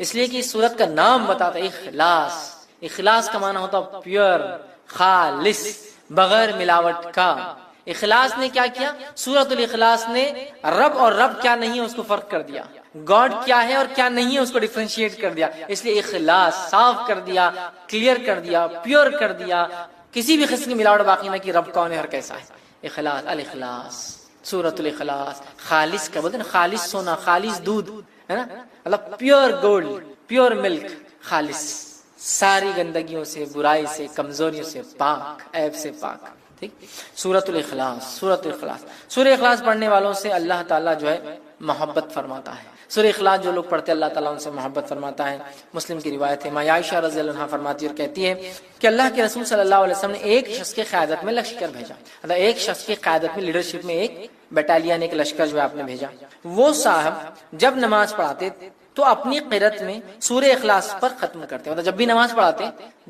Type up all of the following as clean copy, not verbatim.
اس لیے کہ اس سورت کا نام بتاتا ہے اخلاص. اخلاص کا معنی ہوتا ہے پیور، خالص، بغیر ملاوٹ کا. اخلاص نے کیا کیا؟ سورۃ الاخلاص نے رب اور رب کیا نہیں ہے اس کو فرق کر دیا، گاڈ کیا ہے اور کیا نہیں ہے اس کو ڈیفرینشیٹ کر دیا. اس لیے اخلاص صاف کر دیا، کلیئر کر دیا، پیور کر دیا، کسی بھی قسم کی ملاوٹ باقی نہ کی. رب کون ہے اور کیسا ہے. اخلاص، الاخلاص، سورۃ الاخلاص. خالص کا بولتے ہیں نا، خالص سونا، خالص دودھ ہے نا، مطلب پیور گولڈ، پیور ملک، خالص، ساری گندگیوں سے، برائی سے، کمزوریوں سے پاک، عیب سے پاک. ٹھیک. سورۃ الاخلاص، سورۃ الاخلاص. سورہ اخلاص پڑھنے والوں سے اللہ تعالیٰ جو ہے محبت فرماتا ہے. سورہ اخلاص جو لوگ پڑھتے ہیں اللہ تعالیٰ ان سے محبت فرماتا ہے. مسلم کی روایت ہے، ماں عائشہ رضی اللہ عنہا فرماتی ہے اور کہتی ہے کہ اللہ کے رسول صلی اللہ علیہ وسلم نے ایک شخص کے قیادت میں لشکر بھیجا. مطلب ایک شخص کی قیادت میں، لیڈرشپ میں ایک بٹالین، ایک لشکر جو ہے آپ نے بھیجا. وہ صاحب جب نماز پڑھاتے تو اپنی قرأت میں سورہ اخلاص پر ختم کرتے. مطلب جب بھی نماز پڑھاتے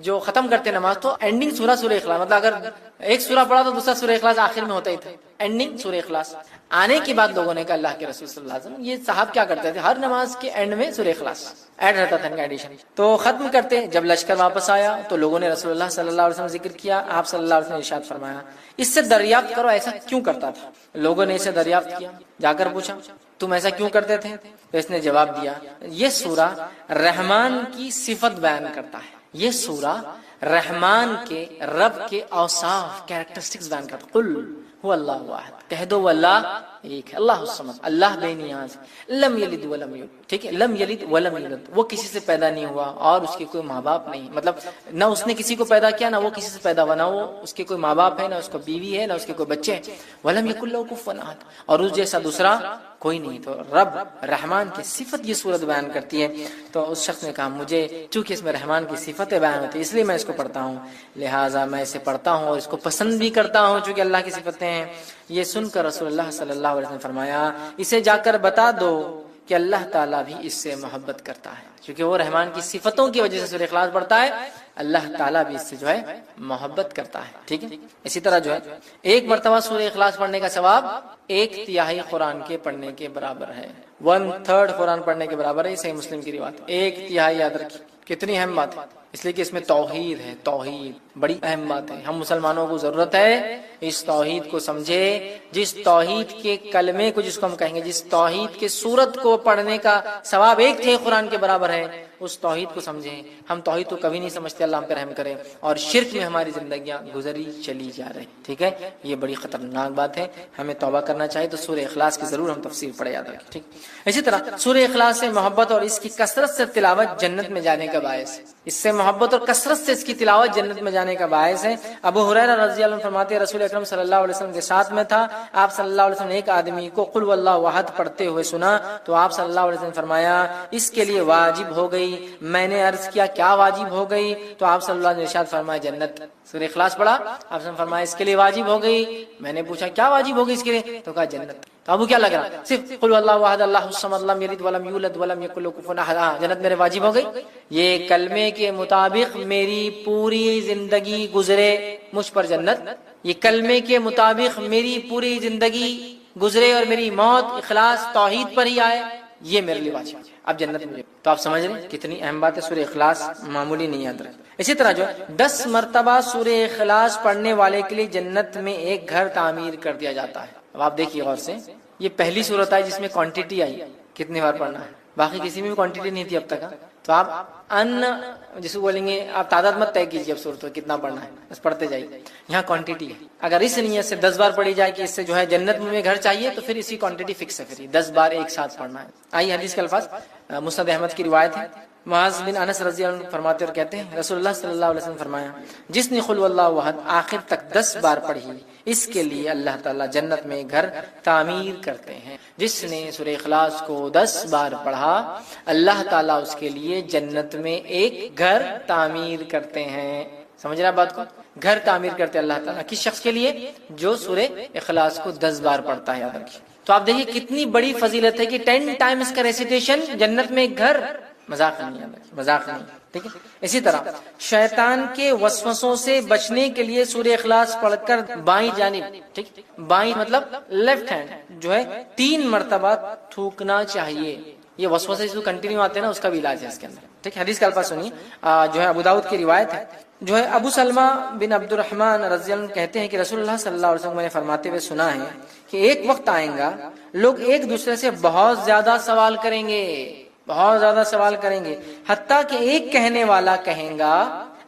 جو ختم کرتے نماز تو اینڈنگ سورہ اخلاص. مطلب اگر ایک سورہ پڑھا تو دوسرا سورہ اخلاص آخر میں ہوتا ہی تھا، اینڈنگ سورہ اخلاص. آنے کے بعد لوگوں نے کہا اللہ کے رسول صلی اللہ علیہ وسلم یہ صاحب کیا کرتے تھے، ہر نماز کے اینڈ میں سورہ اخلاص ایڈ رہتا تھا ان کا ایڈیشن. تو ختم کرتے. جب لشکر واپس آیا تو لوگوں نے رسول اللہ صلی اللہ علیہ وسلم ذکر کیا. آپ صلی اللہ علیہ وسلم نے ارشاد فرمایا اس سے دریافت کرو ایسا کیوں کرتا تھا. لوگوں نے اسے دریافت کیا، جا کر پوچھا تم ایسا کیوں کرتے تھے. تو اس نے جواب دیا یہ سورہ رحمان کی صفت بیان کرتا ہے. یہ سورہ رحمان کے، رب کے اوصاف، کیریکٹرسٹکس بیان کرتا. قل هو اللہ واحد، کہہ دو وہ اللہ ایک ہے، اللہ الصمد، اللہ بے نیاز، لم یلد ولم یولد. ٹھیک ہے، لم یلد ولم یولد، وہ کسی سے پیدا نہیں ہوا اور اس کے کوئی ماں باپ نہیں. مطلب نہ اس نے کسی کو پیدا کیا، نہ وہ کسی سے پیدا ہوا، نہ وہ اس کے کوئی ماں باپ ہے، نہ اس کو بیوی ہے، نہ اس کے کوئی بچے ہیں. ولم یکن لہ کفوا احد، اور اس جیسا دوسرا کوئی نہیں. تو رب رحمان کی صفت یہ سورت بیان کرتی ہے. تو اس شخص نے کہا مجھے چونکہ اس میں رحمان کی صفتیں بیان ہوتی ہیں اس لیے میں اس کو پڑھتا ہوں، لہٰذا میں اسے پڑھتا ہوں اور اس کو پسند بھی کرتا ہوں چونکہ اللہ کی صفتیں ہیں. یہ سن کر رسول اللہ صلی اللہ علیہ وسلم نے فرمایا اسے جا کر بتا دو کہ اللہ تعالیٰ بھی اس سے محبت کرتا ہے. کیونکہ وہ رحمان کی صفتوں کی وجہ سے سورہ اخلاص پڑھتا ہے، اللہ تعالیٰ بھی اس سے جو ہے محبت کرتا ہے. ٹھیک ہے. اسی طرح جو ہے ایک مرتبہ سورہ اخلاص پڑھنے کا ثواب 1/3 قرآن کے پڑھنے کے برابر ہے. 1/3 قرآن پڑھنے کے برابر ہے. صحیح مسلم کی روایت. 1/3 یاد رکھیے کتنی اہم بات ہے، اس لیے کہ اس میں توحید ہے. توحید بڑی اہم بات ہے. ہم مسلمانوں کو ضرورت ہے اس توحید کو سمجھے. جس توحید کے کلمے کو، جس کو ہم کہیں گے، جس توحید کے سورت کو پڑھنے کا ثواب 1/3 قرآن کے برابر ہے، اس توحید کو سمجھیں. ہم توحید کو کبھی نہیں سمجھتے، اللہ ہم پہ رحم کرے، اور شرک میں ہماری زندگیاں گزری چلی جا رہی. ٹھیک ہے، یہ بڑی خطرناک بات ہے، ہمیں توبہ کرنا چاہیے. تو سورہ اخلاص کی ضرور ہم تفسیر پڑھے یاد رکھیں. ٹھیک. اسی طرح سورہ اخلاص سے محبت اور اس کی کثرت سے تلاوت جنت میں جانے کا باعث ہے. اس سے محبت اور کثرت سے اس کی تلاوت جنت میں جانے کا باعث ہے. ابو ہریرہ رضی اللہ عنہ فرماتے ہیں رسول اکرم صلی اللہ علیہ وسلم کے ساتھ میں تھا. آپ صلی اللہ علیہ وسلم نے ایک آدمی کو قل واللہ احد پڑھتے ہوئے سنا تو آپ صلی اللہ علیہ وسلم نے فرمایا اس کے لیے واجب ہو گئی. میں نے عرض کیا کیا واجب ہو گئی؟ تو آپ صلی اللہ علیہ وسلم نے ارشاد فرمایا جنت. سورہ اخلاص پڑھا، آپ نے فرمایا اس کے لیے واجب ہو گئی. میں نے پوچھا کیا واجب ہوگی اس کے لیے؟ تو کہا جنت. تو ابو کیا لگ رہا؟ صرف قل واللہ احد اللہ الصمد لم یلد ولم یولد ولم یکن لہ کفوا احد، جنت میرے واجب ہو گئی. یہ کلمے کے مطابق میری پوری زندگی گزرے مجھ پر جنت. یہ کلمے کے مطابق میری پوری زندگی گزرے اور میری موت اخلاص توحید پر ہی آئے، یہ میرے لیے واجب ہے. اب جنت مجھے. تو آپ سمجھ رہے ہیں کتنی اہم بات ہے. سورہ اخلاص معمولی نہیں یاد رکھیں. اسی طرح جو 10 مرتبہ سورہ اخلاص پڑھنے والے کے لیے جنت میں ایک گھر تعمیر کر دیا جاتا ہے. اب آپ دیکھیے غور سے، یہ پہلی صورت ہے جس میں کوانٹٹی آئی، کتنی بار پڑھنا ہے. باقی کسی میں بھی کوانٹٹی نہیں تھی اب تک. تو آپ جس کو بولیں گے آپ تعداد مت طے کیجیے اب صورت کتنا پڑھنا ہے، بس پڑھتے جائیے. یہاں کوانٹٹی ہے. اگر اس نیت سے 10 بار پڑھی جائے کہ اس سے جو ہے جنت میں گھر چاہیے تو پھر اسی کوانٹٹی فکس ہے، پھر 10 بار ایک ساتھ پڑھنا ہے. آئیے حدیث کے الفاظ. مسند احمد کی روایت ہے. معاذ بن انس رضی اللہ عنہ فرماتے اور کہتے ہیں رسول اللہ صلی اللہ علیہ وسلم فرمایا جس نے قل واللہ احد آخر تک 10 بار پڑھی اس کے لیے اللہ تعالیٰ جنت میں گھر تعمیر کرتے ہیں. جس نے سورہ اخلاص کو 10 بار پڑھا اللہ تعالیٰ اس کے لیے جنت میں ایک گھر تعمیر کرتے ہیں. سمجھ رہا بات کو؟ گھر تعمیر کرتے اللہ تعالیٰ کس شخص کے لیے؟ جو سورہ اخلاص کو 10 بار پڑھتا ہے. یاد رکھیے. تو آپ دیکھیے کتنی بڑی فضیلت ہے کہ 10 ٹائمز کا ریسیٹیشن جنت میں ایک گھر. مذاق نہیں، مذاق نہیں. ٹھیک ہے. اسی طرح شیطان کے وسوسوں سے بچنے کے لیے سورہ اخلاص پڑھ کر بائیں جانب، ٹھیک، بائیں مطلب لیفٹ ہینڈ جو ہے 3 مرتبہ تھوکنا چاہیے. یہ وسوسے جو کنٹینیو آتے ہیں نا، اس کا بھی علاج ہے اس کے اندر. ٹھیک ہے، حدیث کا الفاظ سنیے. جو ہے ابو داؤد کی روایت ہے، جو ہے ابو سلمہ بن عبد الرحمن رضی اللہ عنہ کہتے ہیں کہ رسول اللہ صلی اللہ علیہ وسلم نے فرماتے ہوئے سنا ہے کہ ایک وقت آئے گا لوگ ایک دوسرے سے بہت زیادہ سوال کریں گے، بہت زیادہ سوال کریں گے، حتیٰ کہ ایک کہنے والا کہیں گا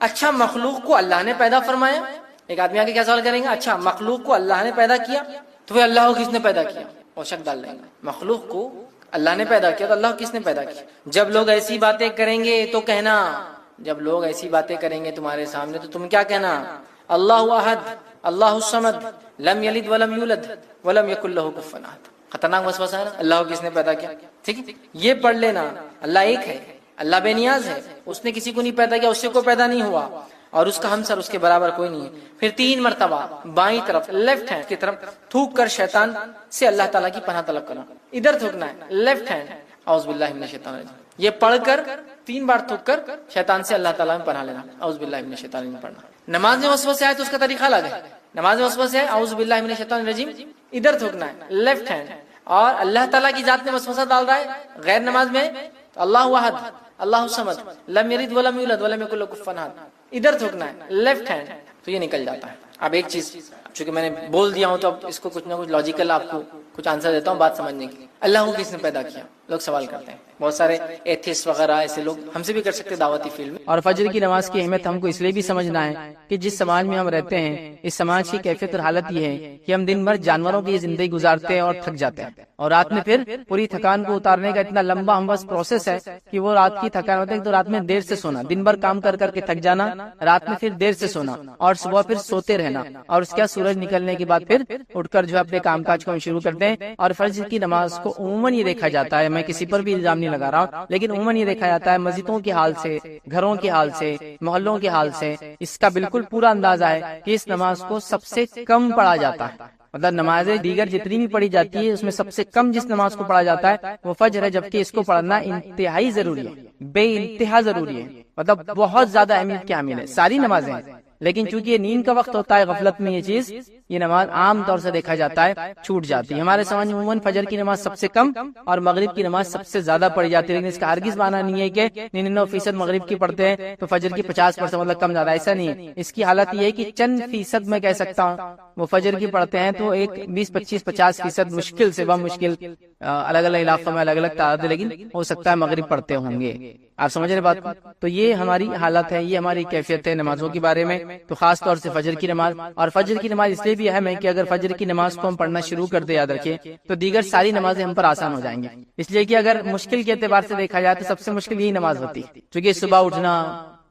اچھا مخلوق کو اللہ نے پیدا فرمایا. ایک آدمی آگے کیا سوال کریں گے؟ اچھا مخلوق کو اللہ نے پیدا کیا تو پھر اللہ کو کس نے پیدا کیا؟ وہ شک ڈال لیں گے. مخلوق کو اللہ نے پیدا کیا تو اللہ کو کس نے پیدا کیا؟ جب لوگ ایسی باتیں کریں گے تو کہنا، جب لوگ ایسی باتیں کریں گے تمہارے سامنے تو تم کیا کہنا؟ اللہ احد اللہ الصمد لم یلد ولم یولد ولم یکن لہ کفوا احد. خطرناک وسوسہ ہے نا، اللہ کو کس نے پیدا کیا. ٹھیک ہے، یہ پڑھ لینا. اللہ ایک ہے، اللہ بے نیاز ہے، اس نے کسی کو نہیں پیدا کیا، اس سے کوئی پیدا نہیں ہوا، اور اس کا ہمسر اس کے برابر کوئی نہیں ہے. پھر 3 مرتبہ بائیں طرف لیفٹ ہینڈ کی طرف تھوک کر شیطان سے اللہ تعالیٰ کی پناہ طلب کرنا. ادھر تھوکنا ہے لیفٹ ہینڈ، اعوذ باللہ من الشیطان الرجیم. یہ پڑھ کر 3 بار تھوک کر شیطان سے اللہ تعالیٰ میں پناہ لینا، اعوذ باللہ من الشیطان الرجیم پڑھنا. نماز میں وسوسے آئے تو اس کا طریقہ الگ ہے. نماز میں وسوسے آئے اعوذ باللہ من الشیطان الرجیم، ادھر تھوکنا ہے لیفٹ ہینڈ. اور اللہ تعالیٰ کی ذات میں وسوسہ ڈال رہا ہے غیر نماز میں تو اللہ احد اللہ الصمد لم یلد ولم یولد ولم یکن لہ کفوا احد، ادھر تھوکنا ہے لیفٹ ہینڈ، تو یہ نکل جاتا ہے. اب ایک چیز چونکہ میں نے بول دیا ہوں تو اب اس کو کچھ نہ کچھ لاجیکل آپ کو کچھ آنسر دیتا ہوں بات سمجھنے کے لیے. اللہ کو کس نے پیدا کیا؟ لوگ سوال کرتے ہیں، بہت سارے ایتھیسٹ وغیرہ ایسے لوگ ہم سے بھی کر سکتے دعوتی فیلڈ میں. اور فجر کی نماز کی اہمیت ہم کو اس لیے بھی سمجھنا ہے کہ جس سماج میں ہم رہتے ہیں اس سماج کی کیفیت اور حالت یہ ہے کہ ہم دن بھر جانوروں کی زندگی گزارتے ہیں اور تھک جاتے ہیں، اور رات میں پھر پوری تھکان کو اتارنے کا اتنا لمبا ہم بس پروسیس ہے کہ وہ رات کی تھکان ہوتی ہے تو رات میں دیر سے سونا، دن بھر کام کر کر کے تھک جانا، رات میں پھر دیر سے سونا اور صبح پھر سوتے رہنا، اور اس کے بعد سورج نکلنے کے بعد پھر اٹھ کر جو اپنے کام کاج کو شروع کرتے ہیں. اور فجر کی نماز کو عموماً یہ دیکھا جاتا ہے، میں کسی پر بھی الزام نہیں لگا رہا ہوں، لیکن عموماً یہ دیکھا جاتا ہے مسجدوں کے حال سے، گھروں کے حال سے، محلوں کے حال سے اس کا بالکل پورا اندازہ ہے کہ اس نماز کو سب سے کم پڑھا جاتا ہے. مطلب نمازیں دیگر جتنی بھی پڑھی جاتی ہے اس میں سب سے کم جس نماز کو پڑھا جاتا ہے وہ فجر ہے، جبکہ اس کو پڑھنا انتہائی ضروری ہے، بے انتہا ضروری ہے. مطلب بہت زیادہ اہمیت کی حامل ہے. ساری نمازیں ہیں لیکن چونکہ یہ نیند کا وقت ہوتا ہے، غفلت میں یہ چیز، یہ نماز عام طور سے دیکھا جاتا ہے چھوٹ جاتی ہے. ہمارے سمجھ میں عموماً فجر کی نماز سب سے کم اور مغرب کی نماز سب سے زیادہ پڑھی جاتی ہے، لیکن اس کا ہرگز معنی نہیں ہے کہ 99% مغرب کی پڑھتے ہیں تو فجر کی 50% مطلب کم زیادہ، ایسا نہیں ہے. اس کی حالت یہ ہے کہ چند فیصد میں کہہ سکتا ہوں وہ فجر کی پڑھتے ہیں تو ایک 20-25-50% مشکل سے مشکل الگ الگ علاقوں میں الگ الگ تعداد، لیکن ہو سکتا ہے مغرب پڑھتے ہوں گے. آپ سمجھ رہے بات؟ تو یہ ہماری حالت ہے، یہ ہماری کیفیت ہے نمازوں کے بارے میں. تو خاص طور سے فجر کی نماز، اور فجر کی نماز اس لیے بھی اہم ہے کہ اگر فجر کی نماز کو ہم پڑھنا شروع کر دیں، یاد رکھیں، تو دیگر ساری نمازیں ہم پر آسان ہو جائیں گی. اس لیے کہ اگر مشکل کے اعتبار سے دیکھا جائے تو سب سے مشکل یہی نماز ہوتی ہے، کیونکہ صبح اٹھنا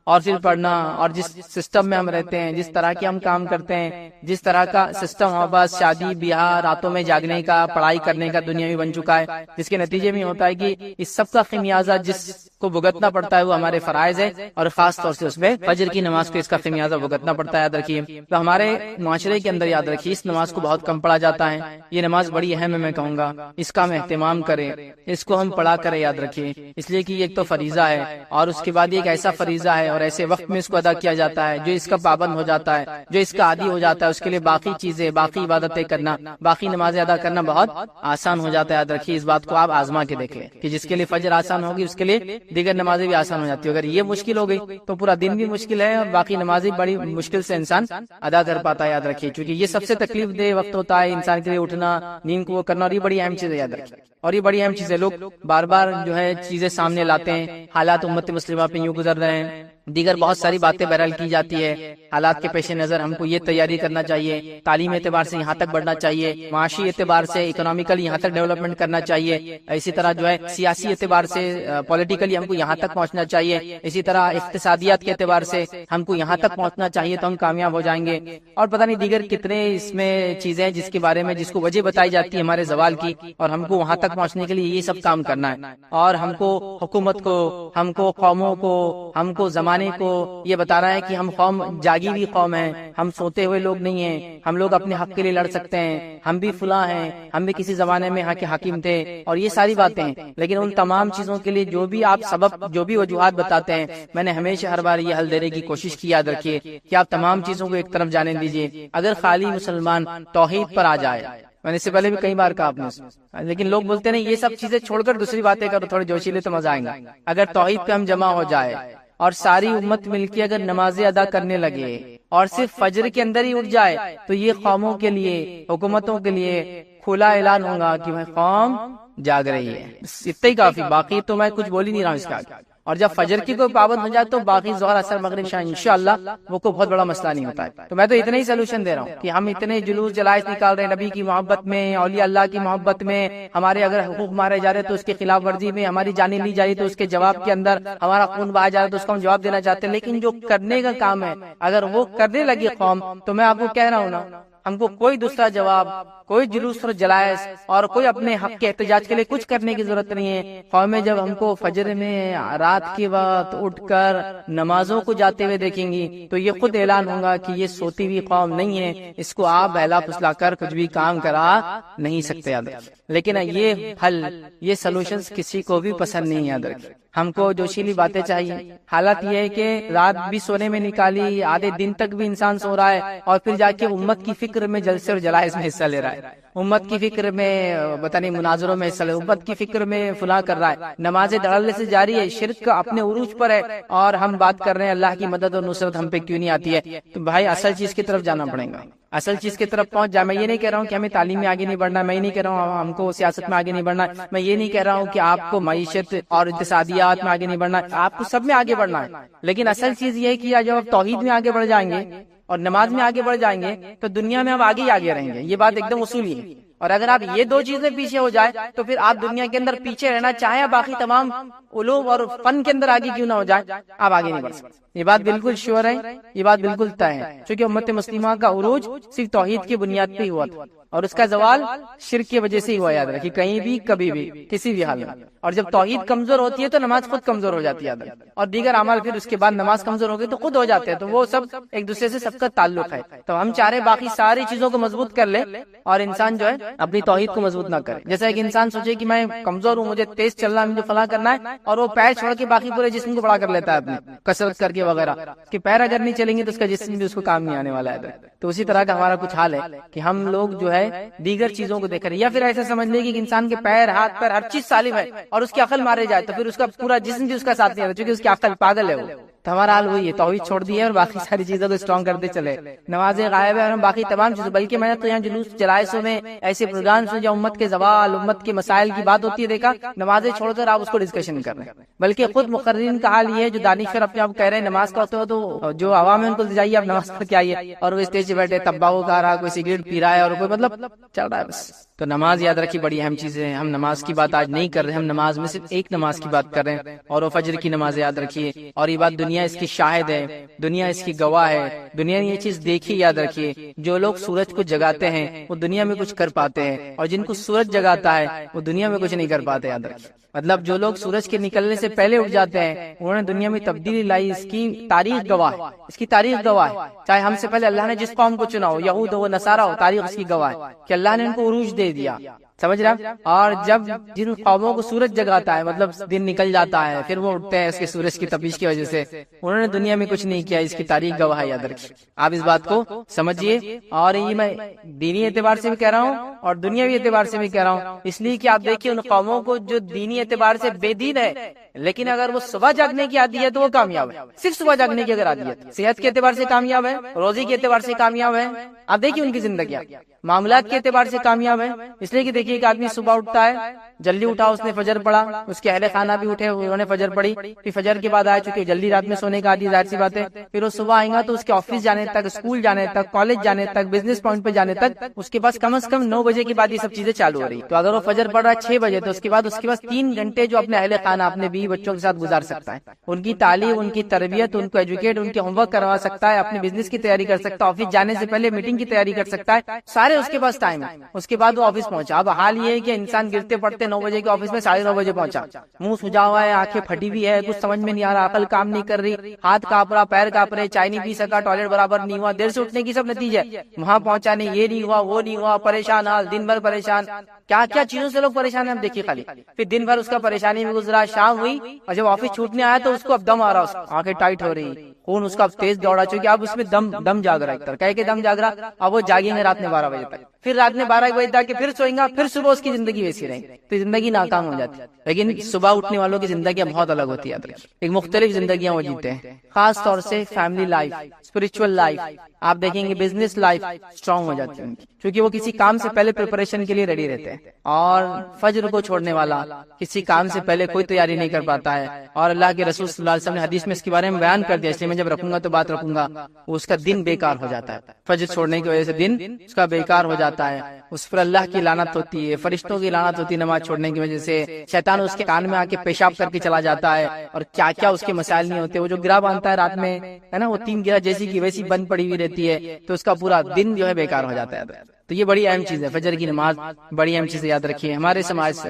اور پھر پڑھنا، اور جس سسٹم میں ہم رہتے ہیں، جس طرح کے ہم کام کرتے ہیں، جس طرح کا سسٹم بس شادی بیاہ، راتوں میں جاگنے کا، پڑھائی کرنے کا دنیا میں بن چکا ہے، جس کے نتیجے میں ہوتا ہے کہ اس سب کا خمیازہ جس کو بھگتنا پڑتا ہے وہ ہمارے فرائض ہے، اور خاص طور سے اس میں فجر کی نماز کو اس کا خمیازہ بھگتنا پڑتا ہے. یاد رکھیے، تو ہمارے معاشرے کے اندر یاد رکھیے اس نماز کو بہت کم پڑھا جاتا ہے. یہ نماز بڑی اہم ہے، میں کہوں گا اس کا ہم اہتمام کریں، اس کو ہم پڑھا کریں. یاد رکھیے، اس لیے کہ یہ ایک تو فریضہ ہے، اور اس کے بعد ایک ایسا فریضہ ہے اور ایسے وقت میں اس کو ادا کیا جاتا ہے جو اس کا پابند ہو جاتا ہے، جو اس کا عادی ہو جاتا ہے، اس کے لیے باقی چیزیں، باقی عبادتیں کرنا، باقی نمازیں ادا کرنا بہت آسان ہو جاتا ہے. یاد رکھیے، اس بات کو آپ آزما کے دیکھ لیں کہ جس کے لیے فجر آسان ہوگی اس کے لیے دیگر نمازیں بھی آسان ہو جاتی ہے. اگر یہ مشکل ہو گئی تو پورا دن بھی مشکل ہے، اور باقی نمازیں بڑی مشکل سے انسان ادا کر پاتا ہے. یاد رکھیے، کیونکہ یہ سب سے تکلیف دہ وقت ہوتا ہے انسان کے لیے، اٹھنا، نیند کو وہ کرنا، اور یہ بڑی اہم چیز ہے. یاد رکھیے، اور یہ بڑی اہم چیز ہے. لوگ بار بار جو ہے چیزیں سامنے لاتے ہیں، حالات امت مسلمہ پہ یوں گزر رہے ہیں، دیگر بہت ساری باتیں بہرحال کی جاتی ہے. حالات کے پیش نظر ہم کو یہ تیاری کرنا چاہیے، تعلیم اعتبار سے یہاں تک بڑھنا چاہیے، معاشی اعتبار سے اکنامیکلی یہاں تک ڈیولپمنٹ کرنا چاہیے، اسی طرح جو ہے سیاسی اعتبار سے پولیٹیکلی ہم کو یہاں تک پہنچنا چاہیے، اسی طرح اقتصادیات کے اعتبار سے ہم کو یہاں تک پہنچنا چاہیے تو ہم کامیاب ہو جائیں گے. اور پتہ نہیں دیگر کتنے اس میں چیزیں جس کے بارے میں جس کو وجہ بتائی جاتی ہے ہمارے زوال کی، اور ہم کو وہاں تک پہنچنے کے لیے یہ سب کام کرنا ہے. اور ہم کو حکومت کو، ہم کو قوموں کو، ہم کو زمانے کو یہ بتا رہا ہے کہ ہم قوم جاگی ہوئی قوم ہے، ہم سوتے ہوئے لوگ نہیں ہیں، ہم لوگ اپنے حق کے لیے لڑ سکتے ہیں، ہم بھی فلاں ہیں، ہم بھی کسی زمانے میں حق حاکم تھے، اور یہ ساری باتیں ہیں. لیکن ان تمام چیزوں کے لیے جو بھی آپ سبب، جو بھی وجوہات بتاتے ہیں، میں نے ہمیشہ ہر بار یہ حل دینے کی کوشش کی. یاد رکھیے کہ آپ تمام چیزوں کو ایک طرف جانے دیجیے. اگر خالی مسلمان توحید پر آ جائے، میں نے اس سے پہلے بھی کئی بار کہا آپ نے، لیکن لوگ بولتے ہیں یہ سب چیزیں چھوڑ کر دوسری باتیں کرو، تھوڑے جوشیلے تو مزہ آئیں گا۔ اگر توحید پہ ہم جمع ہو جائے اور ساری امت مل کے اگر نمازیں ادا کرنے لگے اور صرف فجر کے اندر ہی اٹھ جائے تو یہ قوموں کے لیے، حکومتوں کے لیے کھلا اعلان ہوگا کہ بھائی قوم جاگ رہی ہے، اتنا ہی کافی، باقی تو میں کچھ بول ہی نہیں رہا ہوں اس کا۔ اور جب فجر کی کوئی پابند ہو جائے تو باقی ظہر اثر مغرب عشاء انشاءاللہ وہ کوئی بہت بڑا مسئلہ نہیں ہوتا ہے۔ تو میں تو اتنا ہی سولوشن دے رہا ہوں کہ ہم اتنے جلوس جلائس نکال رہے ہیں نبی کی محبت میں، اولیاء اللہ کی محبت میں، ہمارے اگر حقوق مارے جا رہے تو اس کی خلاف ورزی میں، ہماری جانیں لی جا رہی تو اس کے جواب کے اندر، ہمارا خون بہایا جا رہا ہے تو اس کو ہم جواب دینا چاہتے ہیں، لیکن جو کرنے کا کام ہے اگر وہ کرنے لگی قوم تو میں آپ کو کہہ رہا ہوں نا، ہم کو کوئی دوسرا جواب، کوئی جلوس اور جلائس اور کوئی اپنے حق کے احتجاج کے لیے کچھ کرنے کی ضرورت نہیں ہے۔ قومیں جب ہم کو فجر میں رات کے وقت اٹھ کر نمازوں کو جاتے ہوئے دیکھیں گی تو یہ خود اعلان ہوگا کہ یہ سوتی ہوئی قوم نہیں ہے، اس کو آپ بہلا پھسلا کر کچھ بھی کام کرا نہیں سکتے، یاد رکھیں۔ لیکن یہ حل، یہ سولوشنز کسی کو بھی پسند نہیں، یاد رکھیں۔ ہم کو جوشیلی باتیں چاہیے۔ حالت یہ ہے کہ رات بھی سونے میں نکالی، آدھے دن تک بھی انسان سو رہا ہے اور پھر جا کے امت کی فکر میں جلسے اور جلائس میں حصہ لے رہا ہے، امت کی فکر میں پتہ نہیں مناظروں میں حصہ لے، امت کی فکر میں فلاں کر رہا ہے، نمازیں دھڑلے سے جاری ہے، شرک کا اپنے عروج پر ہے، اور ہم بات کر رہے ہیں اللہ کی مدد اور نصرت ہم پہ کیوں نہیں آتی ہے۔ تو بھائی اصل چیز کی طرف جانا پڑے گا، اصل چیز کی طرف پہنچ جائے۔ میں یہ نہیں کہہ رہا ہوں کہ ہمیں تعلیم میں آگے نہیں بڑھنا، میں یہ نہیں کہہ رہا ہوں ہم کو سیاست میں آگے نہیں بڑھنا، میں یہ نہیں کہہ رہا ہوں کہ آپ کو معیشت اور اقتصادیات میں آگے نہیں بڑھنا، آپ کو سب میں آگے بڑھنا ہے، لیکن اصل چیز یہ ہے کہ جب آپ توحید میں آگے بڑھ جائیں گے اور نماز میں آگے بڑھ جائیں گے تو دنیا میں ہم آگے ہی آگے رہیں گے، یہ بات ایک دم اصولی ہے۔ اور اگر آپ یہ دو چیزیں پیچھے ہو جائے تو پھر آپ دنیا کے اندر پیچھے رہنا چاہیں، باقی تمام علوم اور فن کے اندر آگے کیوں نہ ہو جائے، آپ آگے نہیں بڑھ سکتے۔ یہ بات بالکل شیور ہے، یہ بات بالکل طے ہے، چونکہ امت مسلمہ کا عروج صرف توحید کی بنیاد پہ ہی ہوا تھا اور اس کا زوال شرک کی وجہ سے ہی ہوا، یاد رکھیے، کہیں بھی کبھی بھی کسی بھی حال میں۔ اور جب توحید کمزور ہوتی ہے تو نماز خود کمزور ہو جاتی ہے، یاد رکھیے، اور دیگر اعمال پھر اس کے بعد نماز کمزور ہو گئی تو خود ہو جاتے ہیں، تو وہ سب ایک دوسرے سے سب کا تعلق ہے۔ تو ہم چاہ رہے باقی ساری چیزوں کو مضبوط کر لے اور انسان جو ہے اپنی توحید کو مضبوط نہ کرے۔ جیسا ایک انسان سوچے کہ میں کمزور ہوں، مجھے تیز چلنا ہے، مجھے فلاں کرنا ہے، اور وہ پیر چھوڑ کے باقی پورے جسم کو بڑا کر لیتا ہے اپنے کسرت کر کے وغیرہ، کہ پیر اگر نہیں چلیں گے تو اس کا جسم بھی اس کو کام نہیں آنے والا ہے۔ تو اسی طرح کا ہمارا کچھ حال ہے کہ ہم لوگ جو ہے دیگر چیزوں کو دیکھ رہے ہیں، یا پھر ایسا سمجھ لے کہ انسان کے پیر، ہاتھ، پیر ہر چیز سالم ہے اور اس کی عقل مارے جائے تو پھر اس کا پورا جسم بھی اس کا ساتھ نہیں رہتا، چونکہ اس کی عقل پاگل ہے وہ۔ تو ہمارا حال وہی ہے، توحید چھوڑ دی ہے اور باقی ساری چیزوں کو اسٹرانگ کرتے چلے، نمازیں غائب ہے اور ہم باقی تمام چیزیں، بلکہ میں نے تو یہاں جلوس جلائسوں میں ایسے پروگرامز میں جہاں امت کے زوال، امت کے مسائل کی بات ہوتی ہے، دیکھا نمازیں چھوڑ کر آپ اس کو ڈسکشن کر رہے ہیں، بلکہ خود مقررین کا حال یہ ہے جو دانشور اپنے آپ کہہ رہے ہیں نماز کا ہوتا ہے تو جو عوام ہے ان کو جائیے آپ نماز پڑھ کے آئیے، اور وہ اسٹیج پہ بیٹھے تمباکو کھا رہا، کوئی سگریٹ پی رہا ہے اور کوئی مطلب چل رہا ہے بس۔ تو نماز یاد رکھیے بڑی اہم چیز ہے، ہم نماز کی بات آج نہیں کر رہے، ہم نماز میں صرف ایک نماز کی بات کر رہے ہیں اور وہ فجر کی نماز، یاد رکھیے۔ اور یہ بات دنیا اس کی شاہد ہے، دنیا اس کی گواہ ہے، دنیا نے یہ چیز دیکھی، یاد رکھیے۔ جو لوگ سورج کو جگاتے ہیں وہ دنیا میں کچھ کر پاتے ہیں، اور جن کو سورج جگاتا ہے وہ دنیا میں کچھ نہیں کر پاتے، یاد رکھیے۔ مطلب جو لوگ سورج کے نکلنے سے پہلے اٹھ جاتے ہیں انہوں نے دنیا میں تبدیلی لائی، اس کی تاریخ گواہ ہے، اس کی تاریخ گواہ ہے۔ چاہے ہم سے پہلے اللہ نے جس قوم کو چنا ہو، یہود ہو نصارہ ہو، تاریخ اس کی گواہ ہے کہ اللہ نے ان کو عروج دے دیا، سمجھ رہا۔ اور جب جن قوموں کو سورج جگاتا ہے، مطلب دن نکل جاتا ہے، پھر وہ اٹھتے ہیں اس کے سورج کی تپش کی وجہ سے، انہوں نے دنیا میں کچھ نہیں کیا، اس کی تاریخ گواہ ہے، یاد رکھیے۔ آپ اس بات کو سمجھیے، اور یہ میں دینی اعتبار سے بھی کہہ رہا ہوں اور دنیاوی اعتبار سے بھی کہہ رہا ہوں، اس لیے کہ آپ دیکھیے ان قوموں کو جو دینی اعتبار سے بے دین ہے، لیکن اگر وہ صبح جاگنے کی عادی ہے تو وہ کامیاب ہے، صرف صبح جاگنے کی اگر عادی ہے، صحت کے اعتبار سے کامیاب ہے، روزی کے اعتبار سے کامیاب ہے، آپ دیکھیے ان کی زندگیاں، معاملات کے اعتبار سے کامیاب ہے، اس لیے کہ دیکھیے ایک آدمی صبح اٹھتا ہے، جلدی اٹھا، اس نے فجر پڑھا، اس کے اہل خانہ بھی اٹھے، انہوں نے فجر پڑھی، پھر فجر کے بعد آئے، چونکہ جلدی رات میں سونے کا عادی، ظاہر سی بات ہے، پھر وہ صبح آئیں گا تو اس کے آفس جانے تک، اسکول جانے تک، کالج جانے تک، بزنس پوائنٹ پہ جانے تک اس کے پاس کم از کم 9 بجے کے بعد یہ سب چیزیں چالو ہو رہی۔ تو اگر وہ فجر پڑھ رہا ہے 6 بجے تو اس کے بعد 3 گھنٹے جو اپنے اہل خانہ، اپنے بیوی بچوں کے ساتھ گزار سکتا ہے، ان کی تعلیم، ان کی تربیت، ان کو ایجوکیٹ، ان کے ہوم ورک کروا سکتا ہے، اپنے بزنس کی تیاری کر سکتا ہے، آفس جانے سے پہلے میٹنگ کی تیاری کر سکتا ہے، سارے اس کے پاس ٹائم ہے، اس کے بعد وہ آفس پہنچا۔ اب حال یہ ہے کہ انسان گرتے پڑتے 9 بجے کے آفس میں 9:30 بجے پہنچا، منہ سجا ہوا ہے، آنکھیں پھٹی ہوئی ہے، کچھ سمجھ میں نہیں آ رہا، عقل کام نہیں کر رہی، ہاتھ کانپ رہا، پیر کانپ رہے، چائے نہیں پی سکا، ٹوائلٹ برابر نہیں ہوا، دیر سے اٹھنے کی سب نتیجہ، وہاں پہنچا نہیں، یہ نہیں ہوا، وہ نہیں ہوا، پریشان حال، دن بھر پریشان، کیا کیا چیزوں سے لوگ پریشان ہیں ہم دیکھیے خالی، پھر دن بھر اس کا پریشانی میں گزرا، شام ہوئی اور جب آفس چھوٹنے آیا تو اس کو اب دم آ رہا، اس آنکھیں ٹائٹ ہو رہی، خون اس کا اب تیز دوڑا، چونکہ اب اس میں دم جاگ رہا ہے، کہہ کے دم جاگ رہا، اب وہ جاگیں گے رات میں 12 بجے تک۔ پھر رات میں 12 بجے تک پھر سوئیں گا، پھر صبح اس کی زندگی ویسی رہے گی، تو زندگی ناکام ہو جاتی ہے۔ لیکن صبح اٹھنے والوں کی زندگیاں بہت الگ ہوتی ہے، ایک مختلف زندگیاں وہ جیتے ہیں، خاص طور سے فیملی لائف، اسپرچل لائف، آپ دیکھیں گے بزنس لائف اسٹرانگ ہو جاتی ہے ان کی، کیونکہ وہ کسی کام سے پہلے پریپریشن کے لیے ریڈی رہتے ہیں، اور فجر کو چھوڑنے والا کسی کام سے پہلے کوئی تیاری نہیں کر پاتا ہے، اور اللہ کے رسول صلی اللہ علیہ وسلم نے حدیث میں اس کے بارے میں بیان کر دیا، اس لیے میں جب رکھوں گا تو بات رکھوں گا، اس کا دن بیکار ہو جاتا ہے، فجر چھوڑنے کی وجہ سے دن اس کا بیکار ہو جاتا ہے، اس پر اللہ کی لعنت ہوتی ہے، فرشتوں کی لعنت ہوتی ہے نماز چھوڑنے کی وجہ سے، شیطان اس کے کان میں آ کے پیشاب کر کے چلا جاتا ہے، اور کیا کیا اس کے مسائل نہیں ہوتے، وہ جو گرہ باندھتا ہے رات میں ہے نا، وہ 3 گرہ جیسی کی ویسی بند پڑی ہوئی رہتی ہے، تو اس کا پورا دن جو ہے بیکار ہو جاتا ہے۔ تو یہ بڑی اہم چیز ہے، فجر کی نماز بڑی اہم چیز یاد رکھیے۔ ہمارے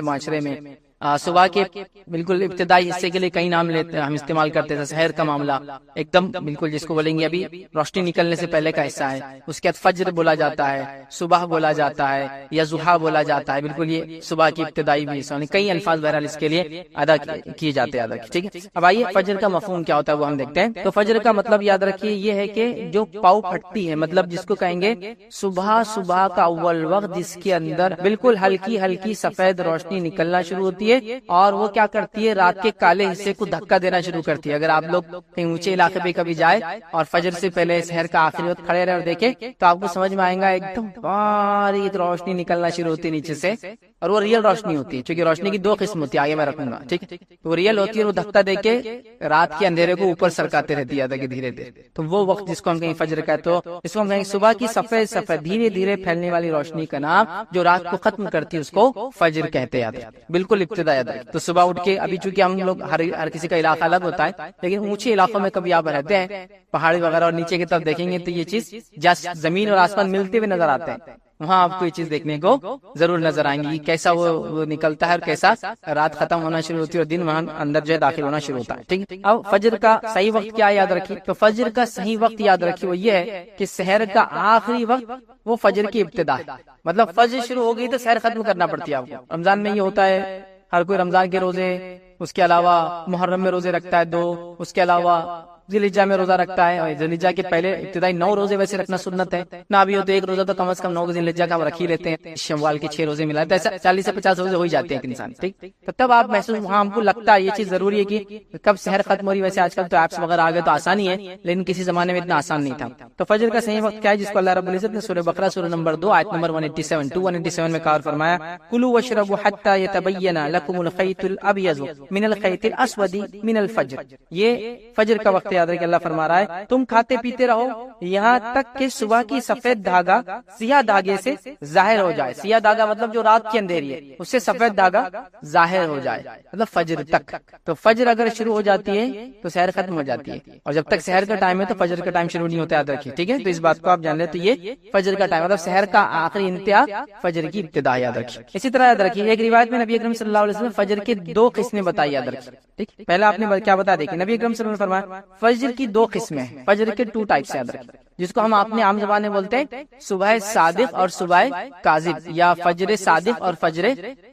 معاشرے میں صبح کے بالکل ابتدائی حصے کے لیے کئی نام لیتے ہیں، ہم استعمال کرتے ہیں، سحر کا معاملہ ایک دم بالکل جس کو بولیں گے ابھی روشنی نکلنے سے پہلے کا حصہ ہے، اس کے بعد فجر بولا جاتا ہے، صبح بولا جاتا ہے، یا ضحیٰ بولا جاتا ہے، بالکل یہ صبح کی ابتدائی بھی حصہ، کئی الفاظ بہرحال اس کے لیے ادا کیے جاتے ہیں، ٹھیک ہے۔ اب آئیے فجر کا مفہوم کیا ہوتا ہے وہ ہم دیکھتے ہیں۔ تو فجر کا مطلب یاد رکھیے یہ ہے کہ جو پاؤ پھٹتی ہے، مطلب جس کو کہیں گے صبح کا اول وقت جس کے اندر بالکل ہلکی ہلکی سفید روشنی نکلنا شروع ہوتی ہے، اور وہ کیا کرتی ہے، رات کے کالے حصے کو دھکا دینا شروع کرتی ہے۔ اگر آپ لوگ کہیں اونچے علاقے پہ کبھی جائے اور فجر سے پہلے سحر کا آخری وقت کھڑے رہے اور دیکھیں تو آپ کو سمجھ میں آئے گا ایک دم باریک روشنی نکلنا شروع ہوتی ہے نیچے سے، اور وہ ریئل روشنی ہوتی ہے، چونکہ روشنی کی 2 قسم ہوتی ہے، آگے میں رکھوں گا، ٹھیک ہے۔ تو وہ ریئل ہوتی ہے، وہ دھکا دے کے رات کے اندھیرے کو اوپر سرکاتے رہتی ہے دھیرے دھیرے، تو وہ وقت جس کو ہم کہیں فجر کا ہے، تو اس کو ہم کہیں صبح کی سفید سفید دھیرے دھیرے پھیلنے والی روشنی کا نام جو رات کو ختم کرتی ہے اس کو فجر کہتے ہیں، بالکل ابتدا یاد رکھیں۔ تو صبح اٹھ کے ابھی چونکہ ہم لوگ ہر کسی کا علاقہ الگ ہوتا ہے، لیکن اونچے علاقوں میں کبھی آپ رہتے ہیں پہاڑی وغیرہ اور نیچے کی طرف دیکھیں گے تو یہ چیز جس زمین اور آسمان ملتے ہوئے نظر آتے ہیں، وہاں آپ کو یہ چیز دیکھنے کو ضرور نظر آئیں گی، کیسا وہ نکلتا ہے اور کیسا رات ختم ہونا شروع ہوتی ہے اور دن وہاں اندر جو ہے داخل ہونا شروع ہوتا ہے، ٹھیک ہے۔ اب فجر کا صحیح وقت کیا یاد رکھیے، تو فجر کا صحیح وقت یاد رکھیے وہ یہ ہے کہ سحر کا آخری وقت وہ فجر کی ابتدا ہے، مطلب فجر شروع ہو گئی تو سحر ختم کرنا پڑتی ہے آپ کو۔ رمضان میں یہ ہوتا ہے، ہر کوئی رمضان کے روزے، اس کے علاوہ محرم میں روزے رکھتا ہے 2، اس کے علاوہ ذی الحجہ میں روزہ رکھتا ہے، اور ذی الحجہ کے پہلے ابتدائی 9 روزے ویسے رکھنا سنت ہے، نہ بھی ہو تو 1 روزہ تو کم از کم 9 ذی الحجہ کا ہم رکھ ہی لیتے ہیں، شوال کے 6 روزے ملاتے ہیں، ایسا 40 سے 50 روزے ہو ہی جاتے ہیں ایک انسان، ٹھیک۔ تو تب آپ محسوس وہاں ہم کو لگتا ہے یہ چیز ضروری ہے کہ کب سحر ختم ہو رہی، ویسے آج کل تو ایپس وغیرہ آ گئے تو آسانی ہے، لیکن کسی زمانے میں اتنا آسان نہیں تھا۔ تو فجر کا صحیح وقت کیا ہے، جس کو اللہ رب العزت نے سورہ بقرہ سورہ نمبر 2 آیت نمبر 187 میں کہا فرمایا، کلوا واشربوا حتى يتبين لكم الخيط الابيض من الخيط الاسود من الفجر، یہ فجر کا وقت یاد رکھیں، اللہ فرما رہا ہے تم کھاتے پیتے رہو یہاں تک کہ صبح کی سفید دھاگا سیاہ دھاگے سے ظاہر ہو جائے، سیاہ دھاگا مطلب جو رات کی اندھیری ہے اس سے سفید دھاگا ظاہر ہو جائے، مطلب فجر تک۔ تو فجر اگر شروع ہو جاتی ہے تو سحر ختم ہو جاتی ہے، اور جب تک سحر کا ٹائم ہے تو فجر کا ٹائم شروع نہیں ہوتا، یاد رکھیے، ٹھیک ہے۔ تو اس بات کو آپ جان لیں، تو یہ فجر کا ٹائم مطلب سحر کا آخری انتہا، فجر کی ابتدا، یاد رکھیے۔ اسی طرح یاد رکھیے ایک روایت میں نبی اکرم صلی اللہ علیہ وسلم فجر کی 2 قسمیں بتائی، یاد رکھیے، ٹھیک۔ پہلا آپ نے کیا بتا دیکھیں، نبی اکرم صلی اللہ علیہ وسلم نے فرمایا فجر کی 2 قسمیں ہیں، فجر کے 2 ٹائپس یاد رکھیں، جس کو ہم اپنے عام زبان میں بولتے ہیں صبح صادق اور صبح کاذب، یا فجر صادق اور فجر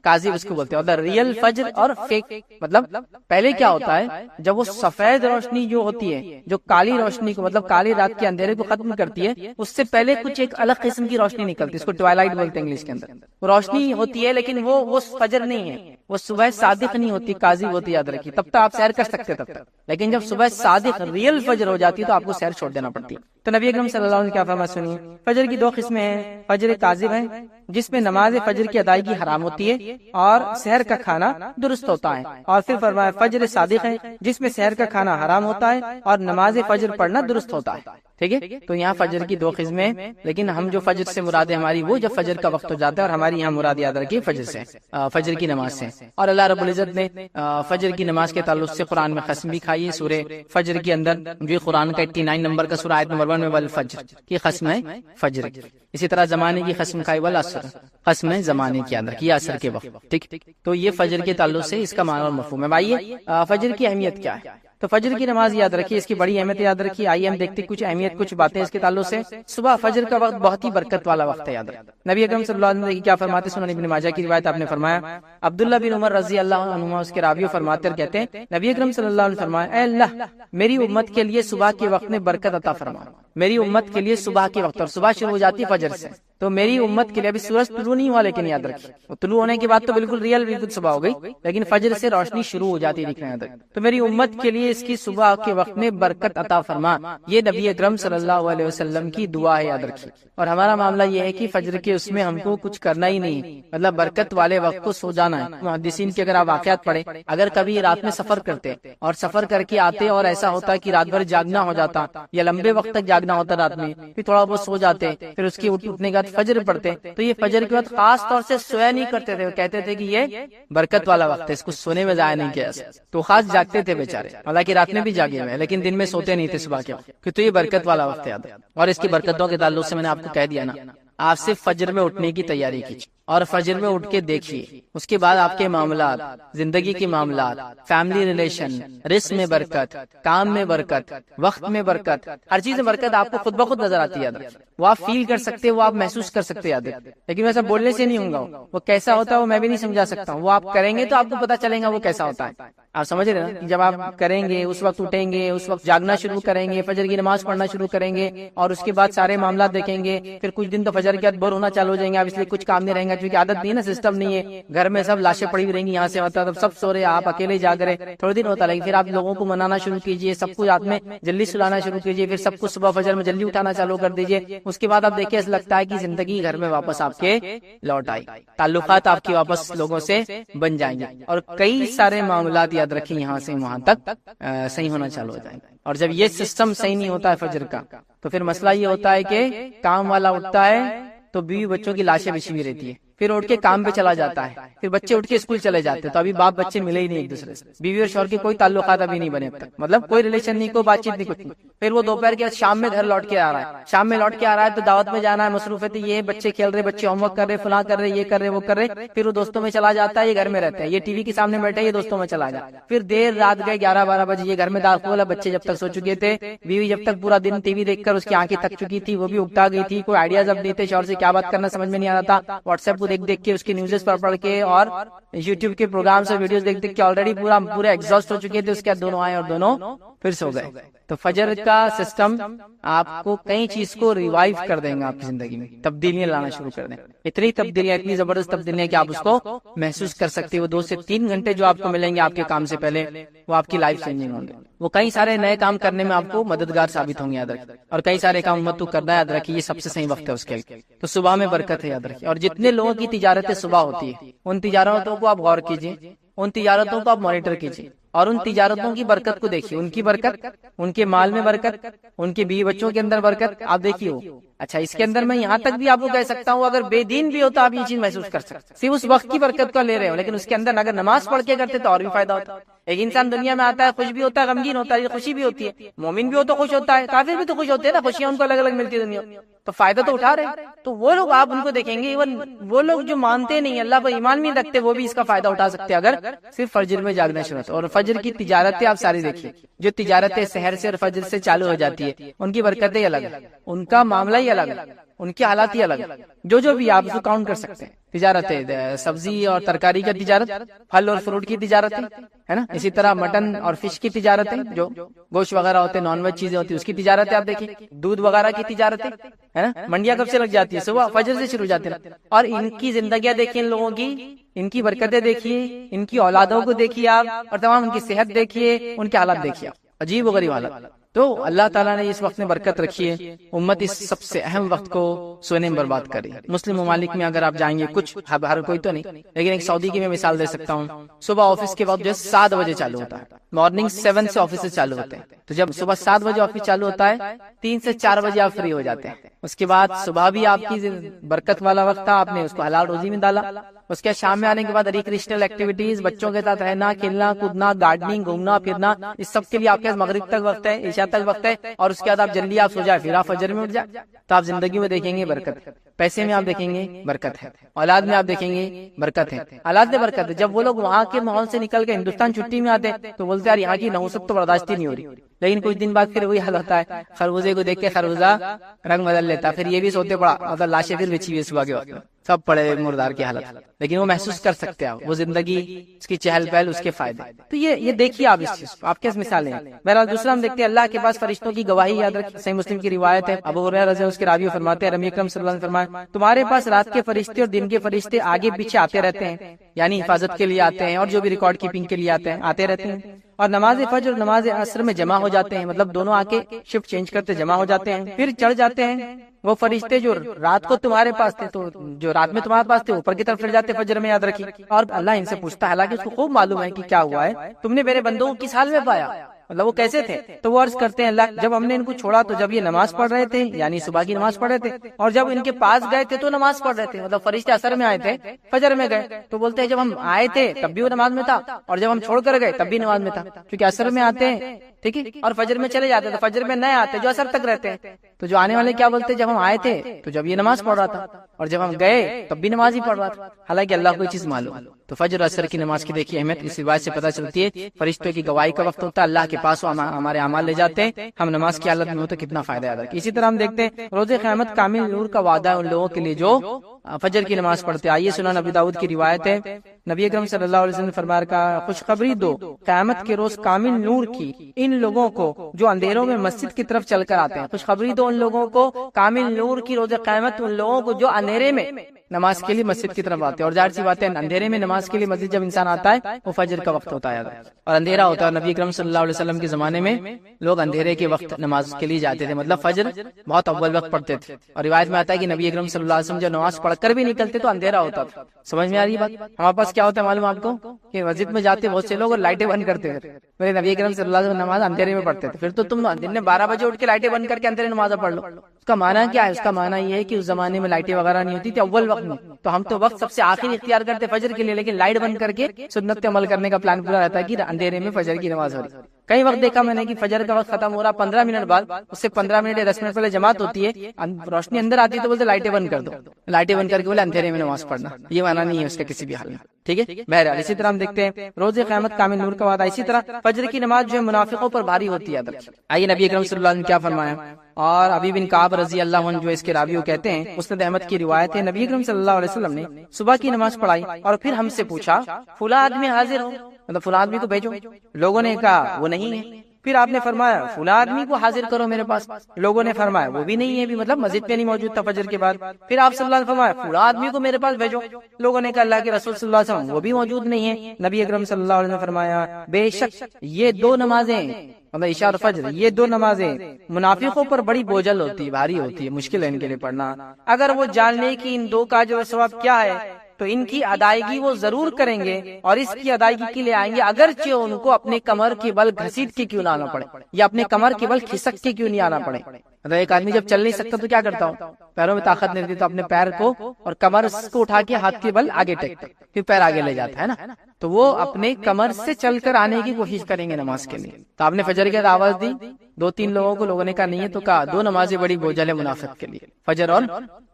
کاذب اس کو بولتے ہیں، اور ریئل فجر اور فیک۔ مطلب پہلے کیا ہوتا ہے، جب وہ سفید روشنی جو ہوتی ہے جو کالی روشنی کو مطلب کالی رات کے اندھیرے کو ختم کرتی ہے، اس سے پہلے کچھ ایک الگ قسم کی روشنی نکلتی ہے، اس کو ٹوائلائٹ بولتے ہیں انگلش کے اندر، روشنی ہوتی ہے لیکن وہ فجر نہیں ہے، وہ صبح صادق نہیں ہوتی، کاذب ہوتی، یاد رکھیے۔ تب تک آپ سیر کر سکتے تب تک، لیکن جب صبح صادق ریئل فجر ہو جاتی ہے تو آپ کو سیر چھوڑ دینا پڑتی ہے۔ تو نبی اکرم صلی اللہ علیہ وسلم کیا فرمایا سنیے، فجر کی 2 قسمیں ہیں، فجر کاذب ہے جس میں نماز فجر کی ادائیگی حرام ہوتی ہے اور سحر کا کھانا درست ہوتا ہے، اور پھر فرمایا فجر صادق ہے جس میں سحر کا کھانا حرام ہوتا ہے اور نماز فجر پڑھنا درست ہوتا ہے، ٹھیک ہے۔ تو یہاں فجر کی 2 قسمیں، لیکن ہم جو فجر سے مراد ہے ہماری وہ جب فجر کا وقت ہو جاتا ہے، اور ہماری یہاں مراد یاد رکھیے فجر سے، فجر کی نماز سے۔ اور اللہ رب العزت نے فجر کی نماز کے تعلق سے قرآن میں قسم بھی کھائی ہے، سورہ فجر کے اندر جو قرآن کا 89 نمبر کا سورہ آیت نمبر 1 میں والفجر کی قسم ہے فجر کی۔ اسی طرح زمانے کی قسم کھائی والعصر، قسم ہے زمانے کے اندر کی، عصر کے وقت، ٹھیک۔ تو یہ فجر کے تعلق سے اس کا معنی اور مفہوم ہے۔ بھائی فجر کی اہمیت کیا ہے، تو فجر کی نماز یاد رکھیے، اس کی بڑی اہمیت یاد رکھیے۔ آئیے ہم دیکھتے کچھ اہمیت، کچھ باتیں اس کے تعلق سے۔ صبح فجر کا وقت بہت ہی برکت والا وقت ہے، یاد رکھیں۔ نبی اکرم صلی اللہ علیہ وسلم کیا فرماتے، سنن ابن ماجہ کی روایت، آپ نے فرمایا، عبداللہ بن عمر رضی اللہ عنہما اس کے راوی فرماتے اور کہتے ہیں، نبی اکرم صلی اللہ علیہ وسلم فرمایا، اے اللہ میری امت کے لیے صبح کے وقت میں برکت عطا فرما، میری امت کے لیے صبح کے وقت، اور صبح شروع ہو جاتی ہے فجر سے، تو میری امت کے لیے ابھی سورج طلوع نہیں ہوا، لیکن یاد رکھیے وہ طلوع ہونے کے بعد تو بالکل بالکل صبح ہو گئی، لیکن فجر سے روشنی شروع ہو جاتی ہے دکھنا یاد رکھیں، تو میری امت کے لیے اس کی صبح کے وقت میں برکت عطا فرما، یہ نبی اکرم صلی اللہ علیہ وسلم کی دعا ہے، یاد رکھیے۔ اور ہمارا معاملہ یہ ہے کہ فجر کے اس میں ہم کو کچھ کرنا ہی نہیں، مطلب برکت والے وقت کو سو جانا ہے۔ محدثین کے اگر آپ واقعات پڑھیں، اگر کبھی رات میں سفر کرتے اور سفر کر کے آتے اور ایسا ہوتا کہ رات بھر جاگنا ہو جاتا یا لمبے وقت تک جاگنا ہوتا رات میں، پھر تھوڑا بہت سو جاتے، پھر اس کے اٹھنے کے بعد فجر پڑھتے، تو یہ فجر کے وقت خاص طور سے سویا نہیں کرتے تھے، وہ کہتے تھے کہ یہ برکت والا وقت ہے، اس کو سونے میں ضائع نہیں کیا، تو خاص جاگتے تھے بیچارے، حالانکہ رات میں بھی جاگے ہوئے لیکن دن میں سوتے نہیں تھے صبح کے وقت، کہ تو یہ برکت والا وقت ہے۔ اور اس کی برکتوں کے تعلق سے میں نے آپ کو کہہ دیا نا، آپ صرف فجر میں اٹھنے کی تیاری کیجیے اور فجر میں اٹھ کے دیکھیے، اس کے بعد آپ کے معاملات، زندگی کے معاملات، فیملی ریلیشن، رزق میں برکت، کام میں برکت، وقت میں برکت، ہر چیز میں برکت آپ کو خود بخود نظر آتی ہے، وہ آپ فیل کر سکتے، وہ آپ محسوس کر سکتے، یاد رکھیں۔ لیکن ویسا بولنے سے نہیں ہوگا، وہ کیسا ہوتا ہے وہ میں بھی نہیں سمجھا سکتا ہوں، وہ آپ کریں گے تو آپ کو پتا چلے گا وہ کیسا ہوتا ہے۔ آپ سمجھ رہے ہیں نا، جب آپ کریں گے اس وقت اٹھیں گے، اس وقت جاگنا شروع کریں گے، فجر کی نماز پڑھنا شروع کریں گے، اور اس کے بعد سارے معاملات دیکھیں گے، پھر کچھ دن تو فجر کے بعد بور ہونا چالو ہو جائیں گے، اب اس لیے کچھ کام نہیں رہیں گا، کیونکہ عادت نہیں ہے نا، سسٹم نہیں ہے، گھر میں سب لاشیں پڑی ہوئی رہیں گی، یہاں سے ہوتا تب سب سو رہے، آپ اکیلے جاگ رہے، تھوڑے دن ہوتا، لیکن پھر آپ لوگوں کو منانا شروع کیجیے، سب کو رات میں جلدی سلانا شروع کیجیے، پھر سب کو صبح فجر میں جلدی اٹھانا چالو کر دیجیے، اس کے بعد آپ دیکھیں ایسا لگتا ہے کہ زندگی گھر میں واپس آپ کے لوٹ آئی، تعلقات آپ کی واپس لوگوں سے بن جائیں گے، اور کئی سارے معاملات یاد رکھیں یہاں سے وہاں تک صحیح ہونا چالو ہو جائیں گے۔ اور جب یہ سسٹم صحیح نہیں ہوتا ہے فجر کا، تو پھر مسئلہ یہ ہوتا ہے کہ کام والا اٹھتا ہے تو بیوی بچوں کی لاشیں بچھی ہوئی رہتی ہے، پھر اٹھ کے کام پہ چلا جاتا ہے، پھر بچے اٹھ کے اسکول چلے جاتے ہیں، تو ابھی باپ بچے ملے ہی نہیں ایک دوسرے سے، بیوی اور شوہر کے کوئی تعلقات ابھی نہیں بنے اب تک، مطلب کوئی ریلیشن نہیں، کوئی بات چیت نہیں، کچھ نہیں۔ پھر وہ دوپہر کے شام میں گھر لوٹ کے آ رہا ہے، شام میں لوٹ کے آ رہا ہے تو دعوت میں جانا ہے، مصروفیت یہ بچے کھیل رہے، بچے ہوم ورک کر رہے، فلاں کر رہے، یہ کر رہے، وہ کر رہے، پھر وہ دوستوں میں چلا جاتا ہے، یہ گھر میں رہتا ہے، یہ ٹی وی کے سامنے بیٹھے، یہ دوستوں میں چلا گیا، پھر دیر رات گئے 11-12 بجے، یہ گھر میں داخل ہے، بچے جب تک سو چکے تھے، بیوی جب تک پورا دن ٹی وی دیکھ کر اس کی آنکھیں تھک چکی تھی، وہ بھی اکتا گئی تھی، کوئی آئیڈیاز اب نہیں تھے، شوہر سے کیا بات کرنا سمجھ میں نہیں آ رہا تھا، واٹس ایپ کو دیکھ کے، اس کی نیوزز پڑھ کے اور یوٹیوب کے پروگرام سے ویڈیوز دیکھ کے آلریڈی پورے ایگزاسٹ ہو چکے تھے، اس کے بعد دونوں آئے اور دونوں پھر سو گئے۔ تو فجر کا سسٹم آپ کو کئی چیز کو ریوائیو کر دیں گا، آپ کی زندگی میں تبدیلیاں لانا شروع کر دیں، اتنی تبدیلیاں، اتنی زبردست تبدیلیاں کہ آپ اس کو محسوس کر سکتے ہو۔ 2 سے 3 گھنٹے جو آپ کو ملیں گے آپ کے کام سے پہلے، وہ آپ کی لائف چینجنگ ہوں گے، وہ کئی سارے نئے کام کرنے میں آپ کو مددگار ثابت ہوں گے، یاد رکھیں، اور کئی سارے کام امت کو کرنا ہے، یاد رکھیے یہ سب سے صحیح وقت ہے اس کے لیے۔ تو صبح میں برکت ہے، یاد رکھیے، اور جتنے لوگوں کی تجارتیں صبح ہوتی ہے ان تجارتوں کو آپ غور کیجیے، ان تجارتوں کو آپ مانیٹر کیجیے، اور ان تجارتوں کی برکت کو دیکھیے، ان کی برکت، ان کے مال میں برکت، ان کے بیوی بچوں کے اندر برکت آپ دیکھیے ہو۔ اچھا، اس کے اندر میں یہاں تک بھی آپ کو کہہ سکتا ہوں، اگر بے دین بھی ہوتا آپ یہ چیز محسوس کر سکتے، صرف اس وقت کی برکت کو لے رہے ہو، لیکن اس کے اندر اگر نماز پڑھ کے کرتے تو اور بھی فائدہ ہوتا۔ ایک انسان دنیا میں آتا ہے، خوش بھی ہوتا ہے، غمگین ہوتا ہے، خوشی بھی ہوتی ہے، مومن بھی ہو تو خوش ہوتا ہے، کافر بھی تو خوش ہوتے ہیں نا، خوشیاں ان کو الگ الگ ملتی ہے دنیا، تو فائدہ تو اٹھا رہے ہیں۔ تو وہ لوگ آپ ان کو دیکھیں گے، ایون وہ لوگ جو مانتے نہیں، اللہ پر ایمان نہیں رکھتے، وہ بھی اس کا فائدہ اٹھا سکتے اگر صرف فجر میں جاگنا شروع ہو۔ اور فجر کی تجارتیں آپ ساری دیکھیے، جو تجارتیں سحر سے اور فجر سے چالو ہو جاتی ہے، ان کی برکتیں الگ ہے، ان کا معاملہ ہی الگ ہے، ان کی حالات ہی الگ، جو بھی آپ اس کو کاؤنٹ کر سکتے ہیں۔ تجارتیں، سبزی اور ترکاری کا تجارت، پھل اور فروٹ کی تجارتیں، ہے نا، اسی طرح مٹن اور فش کی تجارتیں، جو گوشت وغیرہ ہوتے ہیں، نان ویج چیزیں ہوتی ہیں، اس کی تجارتیں آپ دیکھیں، دودھ وغیرہ کی تجارتیں، ہے نا، منڈیاں کب سے لگ جاتی ہے؟ صبح فجر سے شروع ہو جاتی ہے۔ اور ان کی زندگیاں دیکھیں، ان لوگوں کی، ان کی برکتیں دیکھیے، ان کی اولادوں کو دیکھیے آپ، اور تمام ان کی صحت دیکھیے، ان کے حالات دیکھیے، عجیب و غریب حالات۔ تو اللہ تعالیٰ نے اس وقت میں برکت رکھی ہے، امت اس سب سے اہم وقت کو سونے میں برباد کری۔ مسلم ممالک میں اگر آپ جائیں گے، کچھ ہر کوئی تو نہیں، لیکن ایک سعودی کی میں مثال دے سکتا ہوں، صبح آفس کے وقت جو ہے 7 بجے چالو ہوتا ہے، مارننگ 7 سے آفس چالو ہوتے ہیں، تو جب صبح 7 بجے آفس چالو ہوتا ہے، 3 سے 4 بجے آپ فری ہو جاتے ہیں، اس کے بعد صبح بھی آپ کی برکت والا وقت تھا، آپ نے اس کو حلال روزی میں ڈالا۔ اس کے شام میں آنے کے بعد ریکریشنل ایکٹیویٹیز، بچوں کے ساتھ رہنا، کھیلنا کودنا، گارڈننگ، گھومنا پھرنا، اس سب کے لیے آپ کے پاس مغرب تک وقت ہے، عشاء تک وقت ہے، اور اس کے بعد آپ جلدی آپ سو جائے، پھر آپ فجر میں اٹھ جائے، تو آپ زندگی میں دیکھیں گے برکت، پیسے میں آپ دیکھیں گے برکت ہے، اولاد میں آپ دیکھیں گے برکت ہے، اولاد میں برکت ہے۔ جب وہ لوگ وہاں کے ماحول سے نکل کے ہندوستان چھٹی میں آتے تو بولتے یار یہاں کی نحوست تو برداشت ہی نہیں ہو رہی، لیکن کچھ دن بعد پھر وہی حال ہوتا ہے، خربوزے کو دیکھ کے خربوزہ رنگ بدل لیتا، پھر یہ بھی سوتے پڑا، مطلب لاشیں پھر بچھی ہوئی صبح کے وقت سب پڑے مردار کی حالت، لیکن وہ محسوس کر سکتے ہیں وہ زندگی، اس کی چہل پہل، اس کے فائدے۔ تو یہ دیکھیے آپ اس چیز کو، آپ کیس مثالیں ہیں۔ بہرحال دوسرا ہم دیکھتے ہیں اللہ کے پاس فرشتوں کی گواہی یاد رکھیں، صحیح مسلم کی روایت ہے، ابو ہریرہ رضی اللہ عنہ اس کے راوی فرماتے ہیں نبی اکرم صلی اللہ علیہ وسلم فرمایا تمہارے پاس رات کے فرشتے اور دن کے فرشتے آگے پیچھے آتے رہتے ہیں، یعنی حفاظت کے لیے آتے ہیں اور جو بھی ریکارڈ کیپنگ کے لیے آتے رہتے ہیں، اور نماز فجر اور نماز عصر میں جمع ہو جاتے ہیں، مطلب دونوں آ کے شفٹ چینج کرتے جمع ہو جاتے ہیں، پھر چڑھ جاتے ہیں۔ وہ فرشتے جو رات کو تمہارے پاس تھے، تو جو رات میں تمہارے پاس تھے اوپر کی طرف چڑھ جاتے فجر میں، یاد رکھیے۔ اور اللہ ان سے پوچھتا ہے، حالانکہ اس کو خوب معلوم ہے کہ کیا ہوا ہے، تم نے میرے بندوں کو کس حال میں پایا، مطلب وہ کیسے تھے، تو وہ عرض کرتے ہیں اللہ جب ہم نے ان کو چھوڑا تو جب یہ نماز پڑھ رہے تھے، یعنی صبح کی نماز پڑھ رہے تھے، اور جب ان کے پاس گئے تھے تو نماز پڑھ رہے تھے، مطلب فرشتے اثر میں آئے تھے، فجر میں گئے، تو بولتے ہیں جب ہم آئے تھے تب بھی وہ نماز میں تھا، اور جب ہم چھوڑ کر گئے تب بھی نماز میں تھا، کیونکہ اثر میں آتے ہیں، ٹھیک ہے، اور فجر میں چلے جاتے، تو فجر میں نئے آتے جو اثر تک رہتے ہیں، تو جو آنے والے کیا بولتے ہیں جب ہم آئے تھے تو جب یہ نماز پڑھ رہا تھا، اور جب ہم گئے تب بھی نماز ہی پڑھ رہا تھا، حالانکہ اللہ کو یہ چیز معلوم۔ تو فجر اثر کی نماز کی دیکھیے اہمیت اس روایت سے پتہ چلتی ہے، فرشتوں کی گواہی کا وقت ہوتا ہے، اللہ کے پاس ہمارے اعمال لے جاتے ہیں، ہم نماز کی حالت میں ہو تو کتنا فائدہ ہے۔ اسی طرح ہم دیکھتے ہیں روز قیامت کامل نور کا وعدہ ہے ان لوگوں کے لیے جو فجر کی نماز پڑھتے ہیں۔ آئیے سنن ابی داؤد کی روایت ہے، نبی اکرم صلی اللہ علیہ وسلم نے فرمایا کہ خوشخبری دو قیامت کے روز کامل نور کی ان لوگوں کو جو اندھیروں میں مسجد کی طرف چل کر آتے ہیں، خوشخبری دو ان لوگوں کو کامل نور کی روز قیامت ان لوگوں کو جو اندھیرے میں نماز کے لیے مسجد کی طرف آتے ہیں، اور ظاہر سی بات ہے اندھیرے میں نماز کے لیے مسجد جب انسان آتا ہے وہ فجر کا وقت ہوتا ہے اور اندھیرا ہوتا ہے، اور نبی اکرم صلی اللہ علیہ وسلم کے زمانے میں لوگ اندھیرے کے وقت نماز کے لیے جاتے تھے، مطلب فجر بہت اول وقت پڑھتے تھے، اور روایت میں آتا ہے کہ نبی اکرم صلی اللہ علیہ وسلم جب نماز پڑھ کر بھی نکلتے تو اندھیرا ہوتا تھا۔ سمجھ میں آ رہی بات؟ ہمارے پاس کیا ہوتا ہے معلوم آپ کو کہ مسجد میں جاتے بہت سے لوگ اور لائٹیں بند کرتے تھے، میرے نبی اکرم صلی اللہ علیہ وسلم نماز اندھیرے میں پڑھتے تھے، پھر تو تم دن میں 12 بجے اٹھ کے لائٹیں بند کر کے اندھیرے نماز پڑھ لو، اس کا معنی کیا ہے؟ اس کا معنی یہ ہے کہ اس زمانے میں لائٹیں وغیرہ نہیں ہوتی تھی اول وقت میں، تو ہم تو وقت سب سے آخر اختیار کرتے فجر کے لیے، لیکن لائٹ بند کر کے سنت پہ عمل کرنے کا پلان پورا رہتا ہے کہ اندھیرے میں فجر کی نماز ہو رہی۔ کئی وقت دیکھا میں نے کہ فجر کا وقت ختم ہو رہا 15 منٹ بعد، اس سے 15 منٹ یا 10 منٹ پہلے جماعت ہوتی ہے، روشنی اندر آتی ہے تو بولتے لائٹیں بند کر دو، لائٹیں بند کر کے بولے اندھیرے میں نماز پڑھنا، یہ معنی نہیں ہے اس کا کسی بھی حال میں، ٹھیک ہے۔ بہرحال اسی طرح ہم دیکھتے ہیں روز قیامت کامل نور کا وعدہ، اسی طرح فجر کی نماز جو ہے منافقوں پر بھاری ہوتی ہے۔ آئیے نبی اکرم صلی اللہ علیہ وسلم کیا فرمایا، اور ابی بن کعب رضی اللہ عنہ جو اس کے راوی کہتے ہیں، مسند احمد کی روایت ہے، نبی اکرم صلی اللہ علیہ وسلم نے صبح کی نماز پڑھائی اور پھر ہم سے پوچھا فلاں آدمی حاضر ہو، مطلب فلاں آدمی کو بھیجو، لوگوں نے کہا وہ نہیں ہے، پھر آپ نے فرمایا فلاں آدمی کو حاضر کرو میرے پاس، لوگوں نے فرمایا وہ بھی نہیں ہے، بھی مطلب مسجد پہ نہیں موجود تھا فجر کے بعد، پھر آپ صلی اللہ علیہ وسلم فرمایا فلاں آدمی کو میرے پاس بھیجو، لوگوں نے کہا اللہ کے رسول صلی اللہ علیہ وسلم وہ بھی موجود نہیں ہے، نبی اکرم صلی اللہ علیہ وسلم فرمایا بے شک یہ دو نمازیں، مطلب عشاء اور فجر، یہ دو نمازیں منافقوں پر بڑی بوجھل ہوتی ہے، بھاری ہوتی ہے، مشکل ہے ان کے لیے پڑھنا، اگر وہ جان لے کہ ان دو کا جو ثواب کیا ہے تو ان کی ادائیگی وہ ضرور کریں گے، اور اس کی ادائیگی کے لیے آئیں گے اگرچہ ان کو اپنے کمر کے بل گھسیٹ کے کیوں نہ آنا پڑے، یا اپنے کمر کے بل کھسک کے کیوں نہیں آنا پڑے۔ مطلب ایک آدمی جب چل نہیں سکتا تو کیا کرتا ہو، پیروں میں طاقت نہیں رہتی تو اپنے پیر کو اور کمر کو اٹھا کے ہاتھ کے بل آگے ٹیکتا، پھر پیر آگے لے جاتا ہے نا، تو وہ اپنے کمر سے چل کر آنے کی کوشش کریں گے نماز کے لیے۔ تو آپ نے فجر کی آواز دی، 2-3 لوگوں کو لوگوں نے کہا نہیں ہے، تو کہا دو نمازیں بڑی بوجھل ہے منافق کے لیے، فجر اور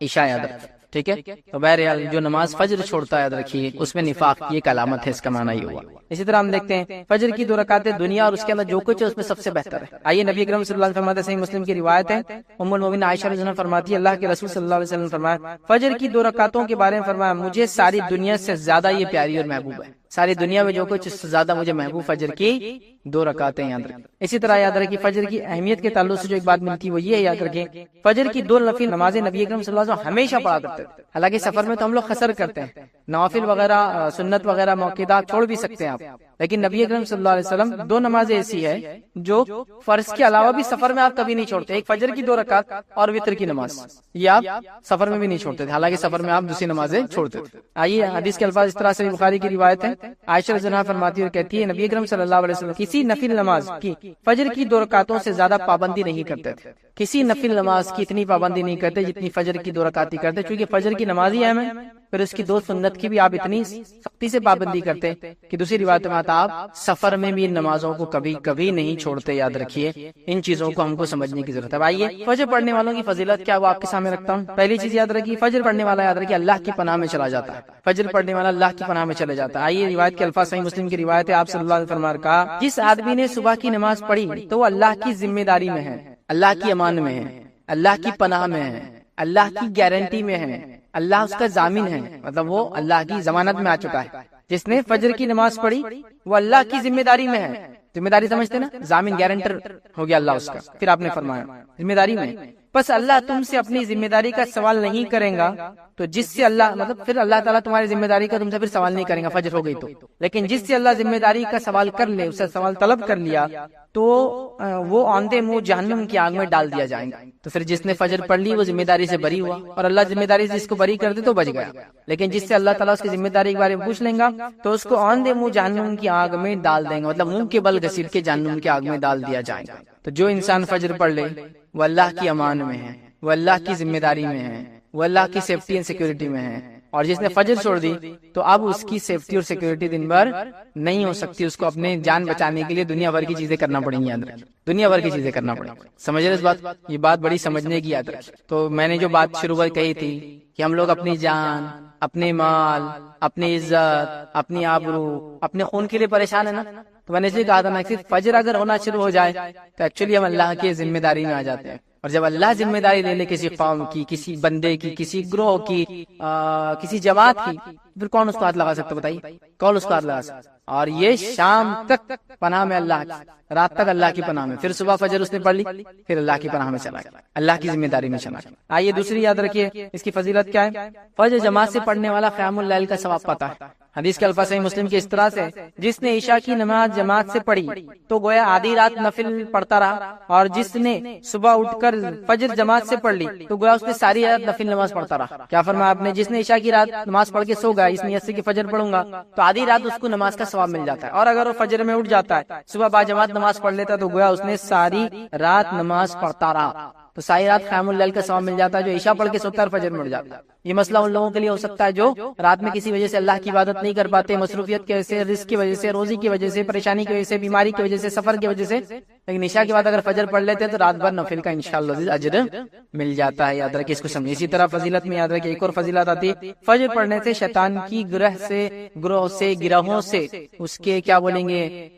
عشاء، یاد رکھ، ٹھیک ہے۔ تو بہرحال جو نماز فجر چھوڑتا ہے یاد رکھیے اس میں نفاق کی ایک علامت ہے، اس کا معنی یہ ہوا۔ اسی طرح ہم دیکھتے ہیں فجر کی 2 رکعتیں دنیا اور اس کے اندر جو کچھ ہے اس میں سب سے بہتر ہے۔ آئیے نبی اکرم صلی اللہ علیہ وسلم فرماتے ہیں، صحیح مسلم کی روایت ہے، ام المؤمنین عائشہ رضی اللہ عنہا فرماتی ہے اللہ کے رسول صلی اللہ علیہ وسلم فرمایا فجر کی 2 رکعتوں کے بارے میں فرمایا مجھے ساری دنیا سے زیادہ یہ پیاری اور محبوب ہے، ساری دنیا میں جو کچھ اس سے زیادہ مجھے محبوب فجر کی 2 رکعتیں، یاد رکھیں۔ اسی طرح یاد رکھیں فجر کی اہمیت کے تعلق سے جو ایک بات ملتی ہے وہ یہ ہے، یاد رکھیں فجر کی 2 نفل نمازیں نبی اکرم صلی اللہ علیہ وسلم ہمیشہ پڑھا کرتے تھے، حالانکہ سفر میں تو ہم لوگ قصر کرتے ہیں، نوافل وغیرہ سنت وغیرہ موقعات چھوڑ بھی سکتے ہیں آپ، لیکن نبی اکرم صلی اللہ علیہ وسلم دو نمازیں ایسی ہے جو فرض کے علاوہ بھی سفر میں آپ کبھی نہیں چھوڑتے. ایک فجر کی 2 رکعت اور وتر کی نماز، یہ آپ سفر میں بھی نہیں چھوڑتے تھے، حالانکہ سفر میں آپ دوسری نمازیں چھوڑتے تھے. آئیے حدیث کے الفاظ اس طرح سے بخاری کی روایت ہے. عائشہ رضی اللہ عنہا فرماتی ہے اور کہتی ہے نبی اکرم صلی اللہ علیہ وسلم کسی نفل نماز کی فجر کی 2 رکعتوں سے زیادہ پابندی نہیں کرتے تھے. کسی نفل نماز کی اتنی پابندی نہیں کرتے جتنی فجر کی 2 رکعت ہی کرتے، چونکہ فجر کی نماز ہی اہم ہے. پھر اس کی 2 سنت کی بھی آپ اتنی سختی سے پابندی کرتے کہ دوسری روایت میں آتا آپ سفر میں بھی ان نمازوں کو کبھی کبھی نہیں چھوڑتے. یاد رکھیے ان چیزوں کو ہم کو سمجھنے کی ضرورت ہے. آئیے فجر پڑھنے والوں کی فضیلت کیا وہ آپ کے سامنے رکھتا ہوں. پہلی چیز یاد رکھیے، فجر پڑھنے والا یاد رکھیے اللہ کی پناہ میں چلا جاتا ہے. فجر پڑھنے والا اللہ کی پناہ میں چلا جاتا ہے. آئیے روایت کے الفاظ، صحیح مسلم کی روایت ہے، آپ صلی اللہ علیہ وسلم نے کہا جس آدمی نے صبح کی نماز پڑھی تو وہ اللہ کی ذمہ داری میں ہے، اللہ کی امان میں ہے، اللہ کی پناہ میں ہے، اللہ کی گارنٹی میں ہے، اللہ اس کا ضامن ہے، مطلب وہ اللہ کی ضمانت میں آ چکا ہے. جس نے فجر کی نماز پڑھی وہ اللہ کی ذمہ داری میں ہے. ذمہ داری سمجھتے نا، ضامن گارنٹر ہو گیا اللہ اس کا. پھر آپ نے فرمایا ذمہ داری میں، بس اللہ تم سے اپنی ذمہ داری کا سوال نہیں کریں گا تو جس سے اللہ مطلب پھر اللہ تعالیٰ تمہاری ذمہ داری کا تم سے پھر سوال نہیں کریں گا فجر ہو گئی تو. لیکن جس سے اللہ ذمہ داری کا سوال کر لے، اس سے سوال طلب کر لیا تو وہ آندھے منہ جہنم کی آگ میں ڈال دیا جائیں گا. تو پھر جس نے فجر پڑھ لی وہ ذمہ داری سے بری ہوا، اور اللہ ذمہ داری سے جس کو بری کر دے تو بچ گیا. لیکن جس سے اللہ تعالیٰ اس کی ذمہ داری کے بارے میں پوچھ لیں گا تو اس کو آندھے منہ جہنم کی آگ میں ڈال دیں گے، مطلب منہ کے بل گھسیٹ کے جہنم کی آگ میں ڈال دیا جائے گا. تو جو انسان فجر پڑھ لے وہ اللہ کی امان میں ہے، وہ اللہ کی ذمہ داری میں ہے، وہ اللہ کی سیفٹی اینڈ سیکورٹی میں ہے. اور جس نے فجر چھوڑ دی تو اب اس کی سیفٹی اور سیکورٹی دن بھر نہیں ہو سکتی. اس کو اپنے جان بچانے کے لیے دنیا بھر کی چیزیں کرنا پڑیں گی. یاد رکھیں دنیا بھر کی چیزیں کرنا پڑیں گی. سمجھ رہے اس بات؟ یہ بات بڑی سمجھنے کی. یاد رکھیں. تو میں نے جو بات شروع میں کہی تھی کہ ہم لوگ اپنی جان، اپنے مال، اپنی عزت، اپنی آبرو، اپنے خون کے لیے پریشان ہے نا. تو میں نے یہ کہا تھا نا کہ فجر اگر ہونا شروع ہو جائے تو ایکچولی ہم اللہ کی ذمہ داری میں آ جاتے ہیں. اور جب اللہ ذمہ داری لے لے کسی قوم کی، کسی بندے کی، کسی گروہ کی، کسی جماعت کی، پھر کون اس کو ہاتھ لگا سکتا؟ بتائیے کون اس کو ہاتھ لگا سکتا؟ اور یہ شام تک پناہ میں اللہ کی، رات تک اللہ کی پناہ میں، پھر صبح فجر اس نے پڑھ لی، پھر اللہ کی پناہ میں چلا گیا، اللہ کی ذمہ داری میں چلا گیا. آئیے دوسری یاد رکھیے اس کی فضیلت کیا ہے. فجر جماعت سے پڑھنے والا قیام اللیل کا ثواب پاتا ہے. حدیث کے الفاظ صحیح مسلم کے اس طرح سے جس نے عشاء کی نماز جماعت سے پڑھی تو گویا آدھی رات نفل پڑھتا رہا، اور جس نے صبح اٹھ کر فجر جماعت سے پڑھ لی تو گویا اس نے ساری رات نفل نماز پڑھتا رہا. کیا فرمایا آپ نے؟ جس نے عشاء کی رات نماز پڑھ کے سو گیا اس نیت سے کہ فجر پڑھوں گا تو آدھی رات اس کو نماز کا ثواب مل جاتا ہے. اور اگر وہ فجر میں اٹھ جاتا ہے، صبح با جماعت نماز پڑھ لیتا تو گویا اس نے ساری رات نماز پڑھتا رہا. تو ساری رات قیام اللیل کا ثواب مل جاتا ہے. جو عشاء پڑھ کے سوتا ہے فجر میں اٹھ جاتا ہے. یہ مسئلہ ان لوگوں کے لیے ہو سکتا ہے جو رات میں کسی وجہ سے اللہ کی عبادت نہیں کر پاتے، مصروفیت کی وجہ سے، رزق کی وجہ سے، روزی کی وجہ سے، پریشانی کی وجہ سے، بیماری کی وجہ سے، سفر کی وجہ سے. لیکن عشاء کے بعد اگر فجر پڑھ لیتے ہیں تو رات بھر نفل کا انشاءاللہ اجر مل جاتا ہے. یاد رکھیں اس کو سمجھیں. اسی طرح فضیلت میں یاد رکھیں ایک اور فضیلت آتی ہے، فجر پڑھنے سے شیطان کی گروہوں سے اس کے کیا بولیں گے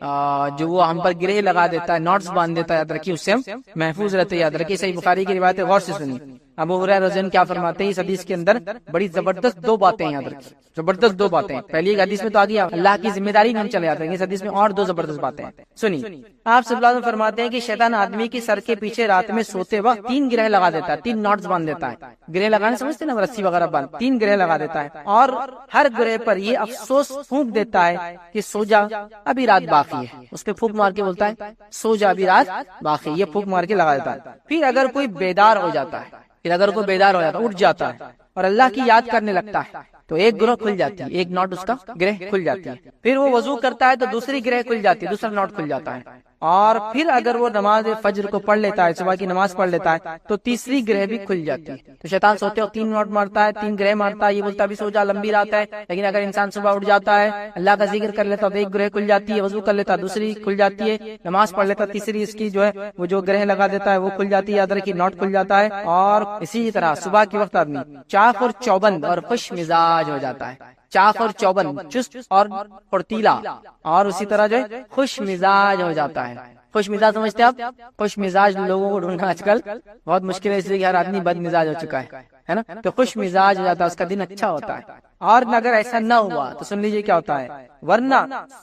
جو وہ ہم پر گرہ لگا دیتا ہے، نوٹس باندھ دیتا ہے، یاد رکھیے اس سے ہم محفوظ رہتے. یاد رکھیے صحیح بخاری کی روایت ہے، غور سے سنیے. ابو ہریرہ رضی اللہ عنہ کیا فرماتے ہیں اس حدیث کے اندر بڑی زبردست 2 باتیں یاد رکھیں، زبردست 2 باتیں. پہلی ایک حدیث میں تو آ گیا اللہ کی ذمہ داری میں ہم چلے جاتے ہیں، اس حدیث میں اور 2 زبردست باتیں ہیں. سنیے آپ صلی اللہ علیہ وسلم فرماتے ہیں کہ شیطان آدمی کی سر کے پیچھے رات میں سوتے وقت 3 گرہ لگا دیتا ہے، 3 نوٹس باندھ دیتا ہے. گرہ لگانے سمجھتے نا، رسی وغیرہ باندھ، 3 گرہ لگا دیتا ہے. اور ہر گرہ پر یہ افسوس پھونک دیتا ہے کہ سو جا ابھی رات باقی ہے. اس پہ پھونک مار کے بولتا ہے سو جا ابھی رات باقی، یہ پھونک مار کے لگا دیتا ہے. پھر اگر کوئی بیدار ہو جاتا ہے، اٹھ جاتا ہے اور اللہ کی یاد کرنے لگتا ہے تو ایک گروہ کھل جاتی ہے، ایک نوٹ اس کا گرہ کھل جاتی ہے. پھر وہ وضو کرتا ہے تو دوسری گرہ کھل جاتی ہے، دوسرا نوٹ کھل جاتا ہے. اور پھر اگر وہ نماز فجر کو پڑھ لیتا ہے، صبح کی نماز پڑھ لیتا ہے تو تیسری گرہ بھی کھل جاتی ہے. تو شیطان سوتے ہو 3 نوٹ مارتا ہے، 3 گرہ مارتا ہے، یہ بولتا ہے بھی سو جا لمبی رات ہے. لیکن اگر انسان صبح اٹھ جاتا ہے، اللہ کا ذکر کر لیتا ہے تو ایک گرہ کھل جاتی ہے، وضو کر لیتا ہے دوسری کھل جاتی ہے، نماز پڑھ لیتا تیسری اس کی جو ہے وہ جو گرہ لگا دیتا ہے وہ کھل جاتی ہے. یاد رکھیے نوٹ کھل جاتا ہے. اور اسی طرح صبح کے وقت آدمی چاق اور چوبند اور خوش مزاج ہو جاتا ہے. چاق اور چوبند، چست اور پھرتیلا، اور اسی طرح جو ہے خوش مزاج ہو جاتا ہے. خوش مزاج سمجھتے آپ؟ خوش مزاج لوگوں کو ڈھونڈنا آج کل بہت مشکل ہے، اس لیے کہ ہر آدمی بد مزاج ہو چکا ہے. ہے نا، تو خوش مزاج ہو جاتا ہے، اس کا دن اچھا ہوتا ہے۔ اور اگر ایسا نہ ہوا تو سن لیجئے کیا ہوتا ہے، ورنہ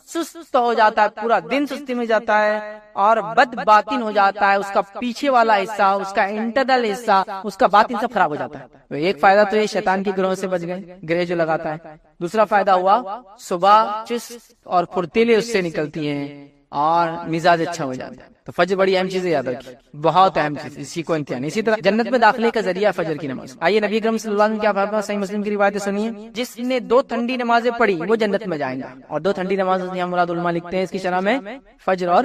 سست ہو جاتا ہے، پورا دن سستی میں جاتا ہے اور بد باطن ہو جاتا ہے، اس کا پیچھے والا حصہ، اس کا انٹرنل حصہ، اس کا باطن سب خراب ہو جاتا ہے۔ تو ایک فائدہ تو یہ شیطان کی گروہ سے بچ گئے، گرہ جو لگاتا ہے۔ دوسرا فائدہ ہوا صبح چست اور پھرتیلے اس سے نکلتی ہیں اور مزاج اچھا ہو جاتا ہے۔ تو فجر بڑی اہم چیز ہے، یاد رکھیے، بہت اہم چیز، اسی کو امتحان۔ اسی طرح جنت میں داخلے کا ذریعہ فجر کی نماز۔ آئیے نبی اکرم صلی اللہ علیہ وسلم کیا فرمایا، صحیح مسلم کی روایت سنیے، جس نے 2 ٹھنڈی نمازیں پڑھی وہ جنت میں جائیں گا۔ اور 2 ٹھنڈی نمازیں یہاں مراد علماء لکھتے ہیں اس کی شرح میں فجر اور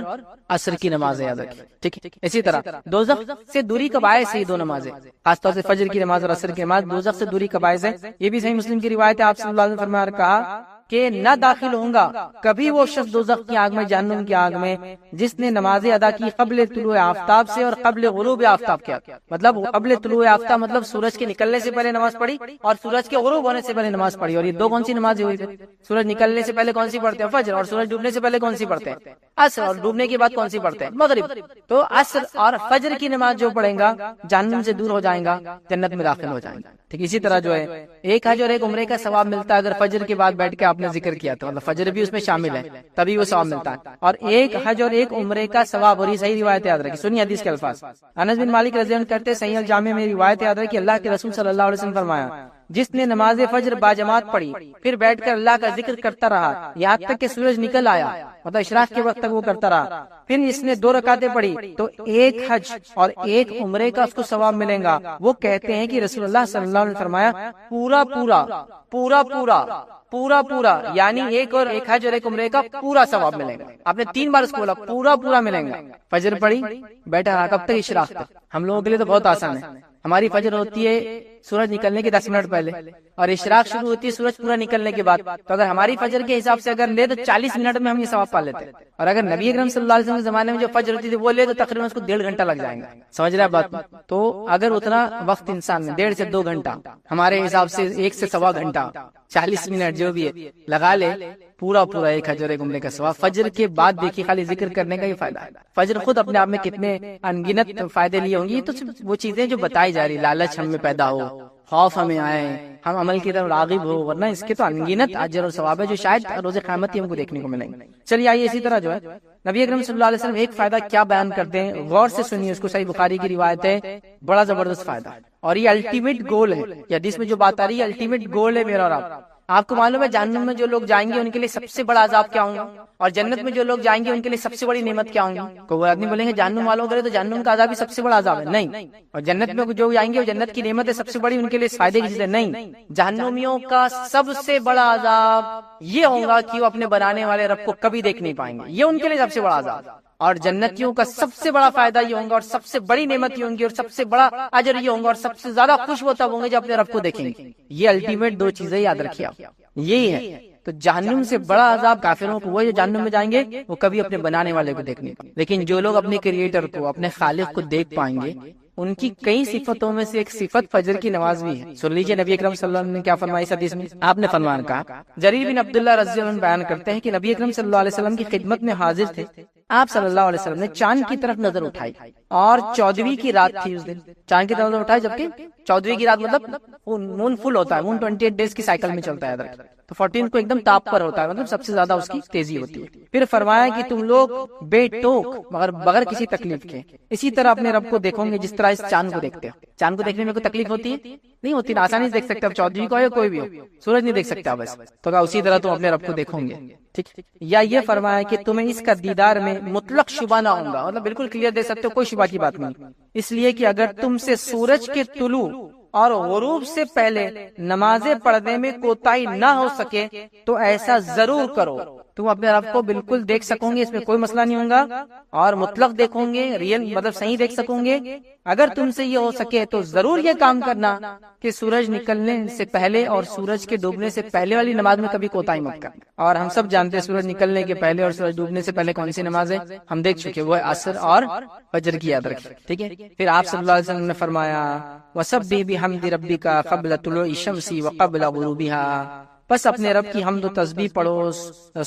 عصر کی نمازیں، یاد رکھیے، ٹھیک ہے۔ اسی طرح دوزخ سے دوری کا باعث ہے یہ 2 نمازیں، خاص طور سے فجر کی نماز اور عصر کی نماز دوزخ سے دوری کا باعث ہے۔ یہ بھی صحیح مسلم کی روایت ہے، آپ صلی اللہ علیہ وسلم نے فرمایا کہا کہ نہ داخل ہوں گا کبھی وہ شخص دوزخ کی آگ میں، جہنم کی آگ میں، جس نے نمازیں ادا کی قبل طلوع آفتاب سے اور قبل غروب آفتاب کیا۔ مطلب قبل طلوع آفتاب مطلب سورج کے نکلنے سے پہلے نماز پڑھی اور سورج کے غروب ہونے سے پہلے نماز پڑھی۔ اور یہ 2 کون سی نمازیں ہوئی پھر؟ سورج نکلنے سے پہلے کون سی پڑھتے ہیں؟ فجر۔ اور سورج ڈوبنے سے پہلے کون سی پڑھتے ہیں؟ عصر۔ اور ڈوبنے کے بعد کون سی پڑھتے ہیں؟ مغرب۔ تو عصر اور فجر کی نماز جو پڑھیں گا جہنم سے دور ہو جائیں گا، جنت میں داخل ہو جائیں گا، ٹھیک۔ اسی طرح جو ہے ایک حج اور ایک عمرے کا ثواب ملتا ہے اگر فجر کے بعد بیٹھ کے آپ نے ذکر کیا تو، فجر بھی اس میں شامل ہے، تبھی وہ ثواب ملتا ہے۔ اور ایک حج اور ایک عمرے کا ثواب، اور یہ صحیح روایت یاد رکھیں، سنیے حدیث کے الفاظ۔ انس بن مالک رضی اللہ عنہ کہتے ہیں صحیح الجامع میں روایت یاد رکھی، اللہ کے رسول صلی اللہ علیہ وسلم فرمایا، جس نے نماز فجر باجماعت پڑھی پھر بیٹھ کر اللہ کا ذکر کرتا رہا یہاں تک کہ سورج نکل آیا، مطلب اشراق کے وقت تک وہ کرتا رہا، پھر اس نے 2 رکعتیں پڑھی تو ایک حج اور ایک عمرے کا اس کو ثواب ملے گا۔ وہ کہتے ہیں کہ رسول اللہ صلی اللہ علیہ وسلم نے فرمایا پورا پورا پورا پورا پورا پورا، یعنی ایک اور ایک حج اور ایک عمرے کا پورا ثواب ملے گا۔ آپ نے 3 بار اس کو بولا، پورا پورا ملے گا۔ فجر پڑھی، بیٹھا رہا کب تک؟ اشراق تک۔ ہم لوگوں کے لیے تو بہت آسان ہے، ہماری فجر ہوتی ہے سورج نکلنے کے 10 منٹ پہلے اور اشراق شروع ہوتی ہے سورج پورا نکلنے کے بعد۔ تو اگر ہماری فجر کے حساب سے اگر لے تو 40 منٹ میں ہم یہ ثواب پا لیتے ہیں، اور اگر نبی اکرم صلی اللہ علیہ وسلم کے زمانے میں جو فجر ہوتی تھی وہ لے تو تقریباً اس کو 1.5 گھنٹہ لگ جائے گا۔ سمجھ رہے ہیں بات؟ تو اگر اتنا وقت انسان نے 1.5 سے 2 گھنٹہ، ہمارے حساب سے 1 سے سوا گھنٹہ، 40 منٹ جو بھی ہے لگا لے، پورا پورا ایک حج اور ایک عمرے کا ثواب۔ فجر کے بعد دیکھیے خالی ذکر کرنے کا یہ فائدہ ہے۔ فجر خود اپنے آپ میں کتنے انگنت فائدے لیے ہوں گی، تو وہ چیزیں جو بتائی جا رہی، لالچ ہم میں پیدا ہو، خوف ہمیں آئے، ہم عمل کی طرف راغب ہو، ورنہ اس کے تو انگنت اجر اور ثواب ہے جو شاید روز قیامت ہی ہم کو دیکھنے کو ملیں گے۔ چلیے آئیے اسی طرح جو ہے نبی اکرم صلی اللہ علیہ وسلم ایک فائدہ کیا بیان کرتے ہیں، غور سے سنیے اس کو، صحیح بخاری کی روایت ہے، بڑا زبردست فائدہ، اور یہ الٹیمیٹ گول ہے، یا حدیث میں جو بات آ رہی ہے الٹیمیٹ گول ہے میرا اور آپ کو معلوم ہے جہنم میں جو لوگ جائیں گے ان کے لیے سب سے بڑا عذاب کیا ہوگا، اور جنت میں جو لوگ جائیں گے ان کے لیے سب سے بڑی نعمت کیا ہوگی؟ کوئی آدمی بولیں گے جہنم والوں کرے تو جہنم کا عذاب ہی سب سے بڑا عذاب ہے، نہیں۔ اور جنت میں جو جائیں گے وہ جنت کی نعمت ہے سب سے بڑی، ان کے لیے فائدے کی چیز ہے، نہیں۔ جہنمیوں کا سب سے بڑا عذاب یہ ہوگا کہ وہ اپنے بنانے والے رب کو کبھی دیکھ نہیں پائیں گے، یہ ان کے لیے سب سے بڑا عذاب۔ اور جنتیوں کا سب سے بڑا فائدہ یہ ہوگا اور سب سے بڑی نعمت یہ ہوں گی اور سب سے بڑا اجر یہ ہوگا اور سب سے زیادہ خوش وہ تب ہوں گے جب اپنے رب کو دیکھیں گے۔ یہ الٹیمیٹ 2 چیزیں یاد رکھیے آپ، یہی ہے۔ تو جہنم سے بڑا عذاب کافروں کو وہ جو جہنم میں جائیں گے وہ کبھی اپنے بنانے والے کو دیکھ نہیں پائیں، لیکن جو لوگ اپنے کریٹر کو، اپنے خالق کو دیکھ پائیں گے، ان کی کئی صفتوں میں سے ایک صفت فجر کی نماز بھی ہے۔ سن لیجیے نبی اکرم صلی اللہ علیہ وسلم نے کیا فرمایا اس حدیث میں، آپ نے فرمان کہا، جریر بن عبداللہ رضی اللہ عنہ بیان کرتے ہیں کہ نبی اکرم صلی اللہ علیہ وسلم کی خدمت میں حاضر تھے، آپ صلی اللہ علیہ وسلم نے چاند کی طرف نظر اٹھائی اور 14ویں کی رات تھی اس دن، چاند کی طرف نظر اٹھائی جبکہ 14ویں کی رات مطلب مون فل ہوتا ہے، مون 28 ڈیز کی سائیکل میں چلتا ہے، تو 14 کو ایک دم تاپ پر ہوتا ہے، مطلب سب سے زیادہ اس کی تیزی ہوتی ہے۔ پھر فرمایا کہ تم لوگ بے ٹوک مگر بغیر کسی تکلیف کے اسی طرح اپنے رب کو دیکھو گے جس طرح اس چاند کو دیکھتے ہو۔ چاند کو دیکھنے میں کوئی تکلیف ہوتی ہے؟ نہیں ہوتی، آسانی سے دیکھ سکتے، اب 14ویں کو ہے کوئی بھی ہو، سورج نہیں دیکھ سکتا بس، تو کہا اسی طرح تم اپنے رب کو دیکھو گے، ٹھیک۔ یا یہ فرمایا کہ تمہیں اس کا دیدار میں مطلق شبہ نہ ہوگا، مطلب بالکل کلیئر دیکھ سکتے ہو، کوئی شبہ کی بات نہیں، اس لیے کہ اگر تم سے سورج کے طلوع اور غروب سے پہلے نمازیں پڑھنے میں کوتاہی نہ ہو سکے تو ایسا ضرور کرو، تم اپنے رب کو بالکل دیکھ سکو گے، اس میں کوئی مسئلہ نہیں ہوگا، اور مطلق دیکھو گے، ریئل مطلب صحیح دیکھ سکو گے۔ اگر تم سے یہ ہو سکے تو ضرور یہ کام کرنا کہ سورج نکلنے سے پہلے اور سورج کے ڈوبنے سے پہلے والی نماز میں کبھی کوتاہی مت کرنا۔ اور ہم سب جانتے ہیں سورج نکلنے کے پہلے اور سورج ڈوبنے سے پہلے کون سی نماز ہے، ہم دیکھ چکے، وہ عصر اور فجر کی یاد رکھیں، ٹھیک ہے۔ پھر آپ صلی اللہ علیہ وسلم نے فرمایا وَسَبِّحْ بِحَمْدِ رَبِّكَ قَبْلَ طُلُوعِ الشَّمْسِ وَقَبْلَ غُرُوبِهَا، بس اپنے رب کی حمد و تسبیح پڑھو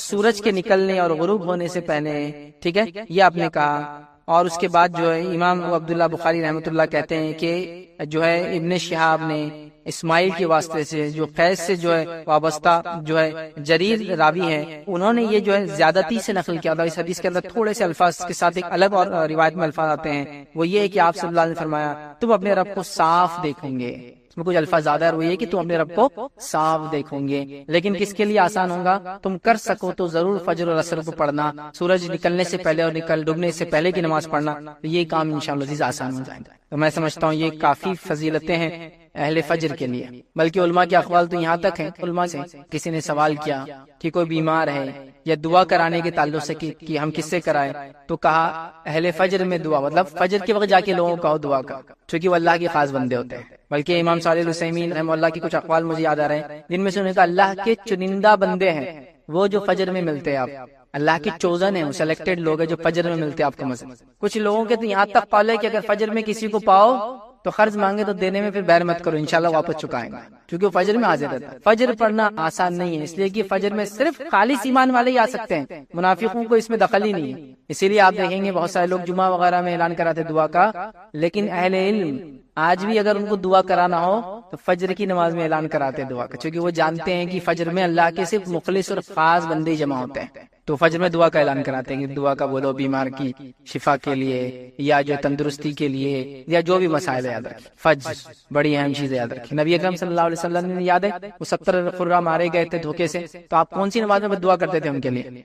سورج کے نکلنے اور غروب ہونے سے پہلے، ٹھیک ہے۔ یہ آپ نے کہا اور اس کے بعد جو ہے امام عبداللہ بخاری رحمۃ اللہ کہتے ہیں کہ جو ہے ابن شہاب نے اسماعیل کے واسطے سے جو قیس سے جو ہے وابستہ جو ہے جریر راوی ہے، انہوں نے یہ جو ہے زیادتی سے نقل کیا تھا۔ اس حدیث کے اندر تھوڑے سے الفاظ کے ساتھ ایک الگ اور روایت میں الفاظ آتے ہیں، وہ یہ ہے کہ آپ صلی اللہ علیہ وسلم نے فرمایا تم اپنے رب کو صاف دیکھیں گے۔ اس میں کچھ الفاظ زیادہ ہے، وہ یہ کہ تم اپنے رب کو صاف دیکھو گے، لیکن کس کے لیے آسان ہوگا؟ تم کر سکو تو ضرور فجر اور عصر کو پڑھنا، سورج نکلنے سے پہلے اور ڈوبنے سے پہلے کی نماز پڑھنا، یہ کام انشاءاللہ عزیز آسان ہو جائے گا۔ تو میں سمجھتا ہوں یہ کافی فضیلتیں ہیں اہل فجر کے لیے، بلکہ علماء کے اقوال تو یہاں تک ہیں، علماء سے کسی نے سوال کیا کہ کوئی بیمار ہے یا دعا کرانے کے تعلق سے کہ ہم کس سے کرائیں، تو کہا اہل فجر میں دعا، مطلب فجر کے وقت جا کے لوگوں کو دعا کا، چونکہ وہ اللہ کے خاص بندے ہوتے ہیں۔ بلکہ امام صالح العثیمین رحمہ اللہ کی کچھ اقوال مجھے یاد آ رہے ہیں، جن میں سے انہوں نے کہا اللہ کے چنندہ بندے ہیں وہ جو فجر میں ملتے ہیں، آپ اللہ کی چوزن ہیں، سلیکٹڈ لوگ ہیں جو فجر میں ملتے ہیں آپ کو مزے۔ کچھ لوگوں کے تو یہاں تک قول ہے کہ اگر فجر میں کسی کو پاؤ تو قرض مانگے تو دینے میں پھر بیر مت کرو، انشاءاللہ واپس چکائیں گے، کیونکہ وہ فجر میں حاضر رہتا ہے۔ فجر پڑھنا آسان نہیں ہے، اس لیے کہ فجر میں صرف خالص ایمان والے ہی آ سکتے ہیں، منافقوں کو اس میں دخل ہی نہیں ہے۔ اسی لیے آپ دیکھیں گے بہت سارے لوگ جمعہ وغیرہ میں اعلان کراتے دعا کا، لیکن اہل علم آج بھی اگر ان کو دعا کرانا ہو تو فجر کی نماز میں اعلان کراتے دعا کا، کیونکہ وہ جانتے ہیں کہ فجر میں اللہ کے صرف مخلص اور خاص بندے جمع ہوتے ہیں، تو فجر میں دعا کا اعلان کراتے ہیں کہ دعا کا بولو بیمار کی شفا کے لیے یا جو تندرستی کے لیے یا جو بھی مسائل یاد رکھیں۔ فجر بڑی اہم چیز یاد رکھیں۔ نبی اکرم صلی اللہ علیہ وسلم نے یاد ہے وہ 70 قرہ مارے گئے تھے دھوکے سے، تو آپ کون سی نماز میں دعا کرتے تھے ان کے لیے؟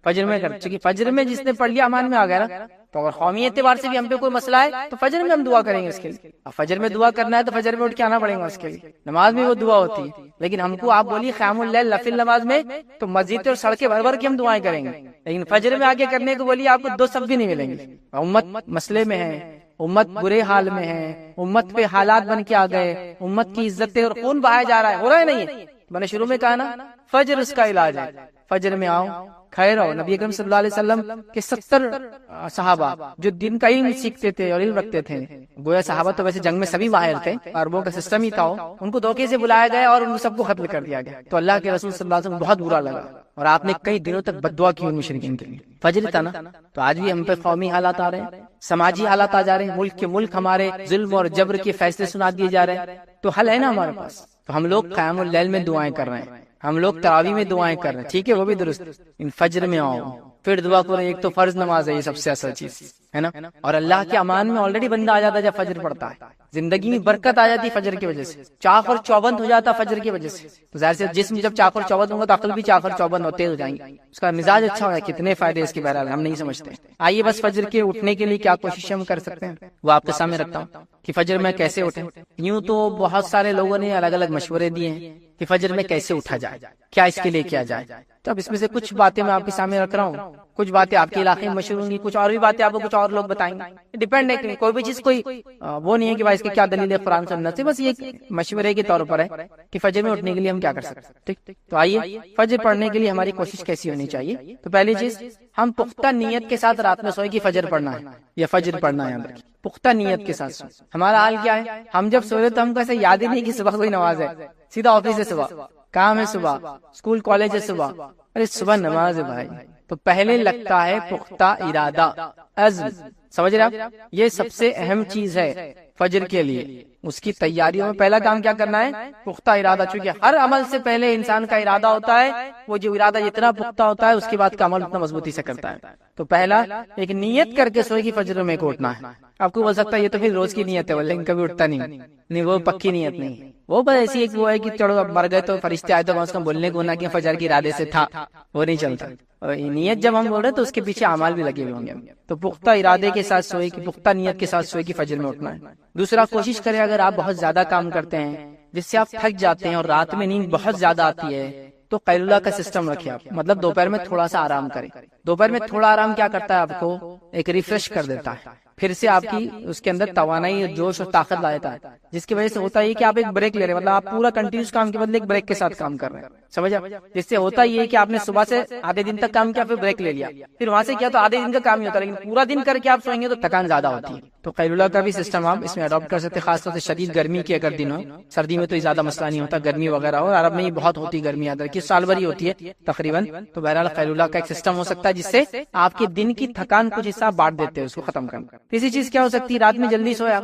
فجر میں کرتے، چونکہ فجر میں جس نے پڑھ لیا امان میں آ گیا نا، تو اگر قومی اعتبار سے بھی ہم پہ کوئی مسئلہ ہے تو فجر میں ہم دعا کریں گے اس کے لیے۔ اب فجر میں دعا کرنا ہے تو فجر میں اٹھ کے آنا پڑے گا اس کے لیے، نماز میں وہ دعا ہوتی ہے۔ لیکن ہم کو آپ بولیے قیام اللیل نفل نماز میں تو مسجد اور سڑکیں بھر بھر کے ہم دعائیں کریں گے، لیکن فجر میں آگے کرنے کو بولیے آپ کو 2 صف بھی نہیں ملیں گے۔ امت مسئلے میں ہے، امت برے حال میں ہے، امت پہ حالات بن کے آ گئے، امت کی عزتیں اور خون بہایا جا رہا ہے، ہو رہا ہے نہیں ہے؟ میں نے شروع میں کہا نا فجر اس کا علاج ہے، فجر میں آؤ خیر ہو۔ نبی اکرم صلی اللہ علیہ وسلم کے 70 صحابہ جو دن کا علم سیکھتے تھے اور علم رکھتے تھے، گویا صحابہ تو ویسے جنگ میں سبھی ماہر تھے، عربوں کا سسٹم ہی تھا، ان کو دھوکے سے بلایا گیا اور ان سب کو قتل کر دیا گیا، تو اللہ کے رسول صلی اللہ علیہ وسلم بہت برا لگا اور آپ نے کئی دنوں تک بد دعا کی ان مشرکین کے لیے۔ فجر تھا نا، تو آج بھی ہم پہ قومی حالات آ رہے ہیں، سماجی حالات آ جا رہے ہیں، ملک کے ملک ہمارے ظلم اور جبر کے فیصلے سنا دیے جا رہے ہیں، تو حل ہے نا ہمارے پاس۔ تو ہم لوگ قیام اللیل میں دعائیں کر رہے ہیں، ہم لوگ تراویح میں دعائیں کر رہے ہیں، ٹھیک ہے وہ بھی درست، ان فجر میں آؤ پھر دعا کرو۔ ایک تو فرض نماز ہے، یہ سب سے اصل چیز ہے نا، اور اللہ کے امان میں آلریڈی بندہ آ جاتا ہے جب فجر پڑتا ہے، زندگی میں برکت آ جاتی ہے فجر کی وجہ سے، چاق اور چوبند ہو جاتا فجر کی وجہ سے، تو ظاہر سے جسم جب چاق اور چوبند ہوگا تو عقل بھی چاق اور چوبند ہوتے ہو جائیں گے، اس کا مزاج اچھا ہوگا، کتنے فائدے اس کے بہرحال ہم نہیں سمجھتے۔ آئیے بس فجر کے اٹھنے کے لیے کیا کوشش ہم کر سکتے ہیں وہ آپ کے سامنے رکھتا ہوں کہ فجر میں کیسے اٹھیں۔ یوں تو بہت سارے لوگوں نے الگ الگ مشورے دیے ہیں کہ فجر میں کیسے اٹھا جائے، کیا اس کے لیے کیا جائے، تو اب اس میں سے کچھ باتیں میں آپ کے سامنے رکھ رہا ہوں، کچھ باتیں آپ کے علاقے میں مشہور ہوں گی، کچھ اور بھی باتیں آپ کو کچھ اور لوگ بتائیں گے، ڈیپینڈ ہے کہ کوئی بھی چیز کوئی وہ نہیں ہے کہ بھائی اس کی کیا دلیل ہے قرآن سنت سے، بس یہ مشورے کے طور پر ہے کہ فجر میں اٹھنے کے لیے ہم کیا کر سکتے ہیں۔ ٹھیک، تو آئیے فجر پڑھنے کے لیے ہماری کوشش کیسی ہونی چاہیے۔ تو پہلی چیز، ہم پختہ نیت کے ساتھ رات میں سوئے کہ فجر پڑھنا ہے یا فجر پڑھنا ہے، پختہ نیت کے ساتھ سوئے۔ ہمارا حال کیا ہے، ہم جب سوئے تو ہم کو ایسا یاد ہی نہیں کہ صبح کوئی نماز ہے، سیدھا آفس ہے صبح، کام ہے صبح، اسکول کالج ہے صبح، ارے صبح نماز ہے بھائی، تو پہلے لگتا ہے پختہ ارادہ، عزم، سمجھ رہے آپ، یہ سب سے اہم چیز ہے فجر کے لیے۔ اس کی تیاریوں میں پہلا کام کیا کرنا ہے، پختہ ارادہ، چونکہ ہر عمل سے پہلے انسان کا ارادہ ہوتا ہے، وہ جو ارادہ جتنا پختہ ہوتا ہے اس کے بعد کا عمل اتنا مضبوطی سے کرتا ہے۔ تو پہلا ایک نیت کر کے سوئے کہ فجر میں کو اٹھنا ہے۔ آپ کو بول سکتا ہے یہ تو پھر روز کی نیت ہے، لیکن کبھی اٹھتا نہیں، وہ پکی نیت نہیں، وہ بس ایسی ایک وہ ہے کہ چلو اب مر گئے تو فرشتے آئے تو اس کا بولنے کو نہ کہ فجر کے ارادے سے تھا، وہ نہیں چلتا۔ نیت جب ہم بول رہے ہیں تو اس کے پیچھے اعمال بھی لگے ہوئے ہوں گے، تو پختہ ارادے کے ساتھ سوئے کہ پختہ نیت کے ساتھ سوئے کہ فجر میں اٹھنا ہے۔ دوسرا، کوشش کریں اگر آپ بہت زیادہ کام کرتے ہیں جس سے آپ تھک جاتے ہیں اور رات میں نیند بہت زیادہ آتی ہے تو قیلولہ کا سسٹم رکھیں آپ، مطلب دوپہر میں تھوڑا سا آرام کریں۔ دوپہر میں تھوڑا آرام کیا کرتا ہے، آپ کو ایک ریفریش کر دیتا ہے، پھر سے آپ کی اس کے اندر توانائی، جوش اور طاقت لاتا ہے، جس کی وجہ سے ہوتا ہے کہ آپ ایک بریک لے رہے ہیں، مطلب آپ پورا کنٹینیوس کام کے بدلے ایک بریک کے ساتھ کام کر رہے ہیں، سمجھا؟ جس سے ہوتا یہ کہ آپ نے صبح سے آدھے دن تک کام کیا، پھر بریک لے لیا، پھر وہاں سے کیا تو آدھے دن کا کام ہی ہوتا ہے، لیکن پورا دن کر کے آپ سوئیں گے تو تھکان زیادہ ہوتی ہے۔ تو قیلولہ کا بھی سسٹم آپ اس میں اڈاپٹ کر سکتے ہیں، خاص طور سے شدید گرمی کے اگر دن ہو. سردی میں تو زیادہ مسئلہ نہیں ہوتا، گرمی وغیرہ ہو، اور عرب میں یہ بہت ہوتی گرمی، یاد رکھیے سال بھر ہی ہوتی ہے تقریباً. تو بہرحال قیلولہ کا ایک سسٹم ہو سکتا ہے جس سے آپ کے دن کی تھکان کچھ حصہ بانٹ دیتے ہیں، اس کو ختم کرنا. تیسری چیز کیا ہو سکتی ہے، رات میں جلدی سویا.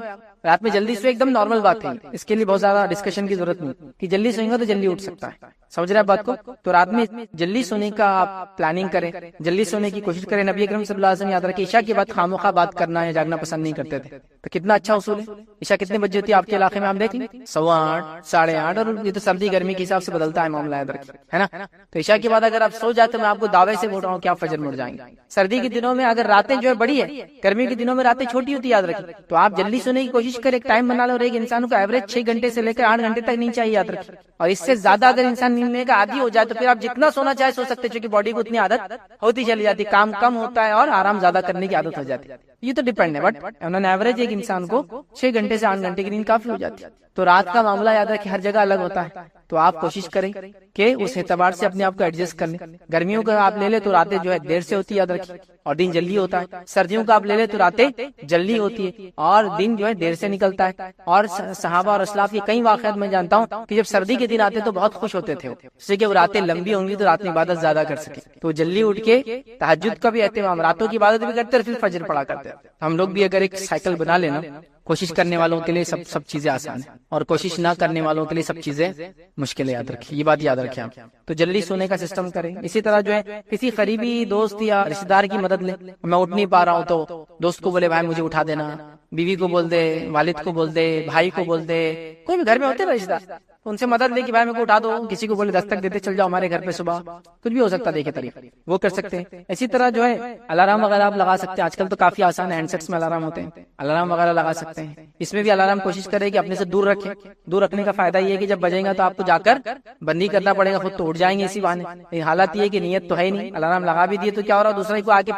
رات میں جلدی سوئے ایک دم نارمل بات ہے، اس کے لیے بہت زیادہ ڈسکشن کی ضرورت نہیں کہ جلدی سوئیں گا تو جلدی اٹھ سکتا ہے. سمجھ رہے ہیں بات کو؟ تو رات میں جلدی سونے کا آپ پلاننگ کریں، جلدی سونے کی کوشش کریں. نبی اکرم صلی اللہ علیہ وسلم یاد رکھیں عشاء کے بعد خاموخواہ بات کرنا یا جاگنا پسند نہیں کرتے تھے. تو کتنا اچھا اصول ہے. عشاء کتنے بجے ہوتی ہے آپ کے علاقے میں؟ آپ دیکھ لیں 8:15 8:30، اور یہ تو سردی گرمی کے حساب سے بدلتا ہے معاملہ، یاد رکھیں، ہے نا. تو عشاء کے بعد اگر آپ سو جاتے، میں آپ کو دعوے سے بول رہا ہوں کہ آپ فجر میں اٹھ جائیں گے. سردی کے دنوں میں اگر راتیں جو ہے بڑی ہے، گرمی کے دنوں میں راتیں چھوٹی ہوتی ہے، یاد رکھیں. تو آپ جلدی سونے کی کوشش کریں، ایک ٹائم بنا لو. اور ایک انسان کو ایوریج 6 گھنٹے سے لے کر 8 گھنٹے تک نیند چاہیے، یاد رکھیں. اور اس سے زیادہ اگر انسان نیند لینے کا عادی ہو جائے تو پھر آپ جتنا سونا چاہے سو سکتے، چونکہ باڈی کو اتنی عادت ہوتی چلی جاتی، کام کم ہوتا ہے اور آرام زیادہ کرنے کی عادت ہو جاتی ہے. یہ تو ڈیپینڈ ہے، بٹ انہوں نے ایوریج ایک انسان کو 6 گھنٹے سے 8 گھنٹے کی نیند کافی ہو جاتی ہے. تو رات کا معاملہ یاد رکھیں ہر جگہ الگ ہوتا ہے. تو آپ کوشش کریں کہ اس اعتبار سے اپنے آپ کو ایڈجسٹ کر لیں. گرمیوں کا آپ لے لیں تو راتیں جو ہے دیر سے ہوتی ہے، یاد رکھیں، اور دن جلدی ہوتا ہے. سردیوں کا آپ لے لیں تو راتیں جلدی ہوتی ہے اور دن جو ہے دیر سے نکلتا ہے. اور صحابہ اور اسلاف کے کئی واقعات میں جانتا ہوں کہ جب سردی کے دن آتے تو بہت خوش ہوتے تھے، اس سے کہ وہ راتیں لمبی ہوں گی تو رات میں عبادت زیادہ کر سکیں. تو جلدی اٹھ کے تہجد کا بھی اہتمام، راتوں کی عبادت بھی کرتے اور پھر فجر پڑھا کرتے. ہم لوگ بھی اگر ایک سائیکل بنا لینا، کوشش کرنے والوں کے لیے سب چیزیں آسان ہیں، اور کوشش نہ کرنے والوں کے لیے سب چیزیں مشکل ہے، یاد رکھیں، یہ بات یاد رکھیں آپ. تو جلدی سونے کا سسٹم کریں. اسی طرح جو ہے کسی قریبی دوست یا رشتہ دار کی مدد لیں. میں اٹھ نہیں پا رہا ہوں تو دوست کو بولے بھائی مجھے اٹھا دینا، بیوی کو بول دے، والد کو بول دے، بھائی کو بول دے، کوئی بھی گھر میں ہوتے ہیں رشتہ دار، ان سے مدد لے کہ بھائی میرے کو اٹھا دو. کسی کو بولے دستک دیتے چل جاؤ ہمارے گھر پہ صبح، کچھ بھی ہو سکتا ہے، دیکھیں طریقہ وہ کر سکتے ہیں. اسی طرح جو ہے الارم وغیرہ آپ لگا سکتے ہیں. آج کل تو کافی آسان ہینڈ سیٹس میں الارم ہوتے ہیں، الارم وغیرہ لگا سکتے ہیں. اس میں بھی الارم کوشش کرے کہ اپنے سے دور رکھیں. دور رکھنے کا فائدہ یہ ہے کہ جب بجے گا تو آپ کو جا کر بندی کرنا پڑے گا، خود تو اٹھ جائیں گے اسی بہانے. حالات یہ ہے کہ نیت تو ہے ہی نہیں، الارم لگا بھی دیے تو کیا ہو رہا ہے، دوسرے کو آ کے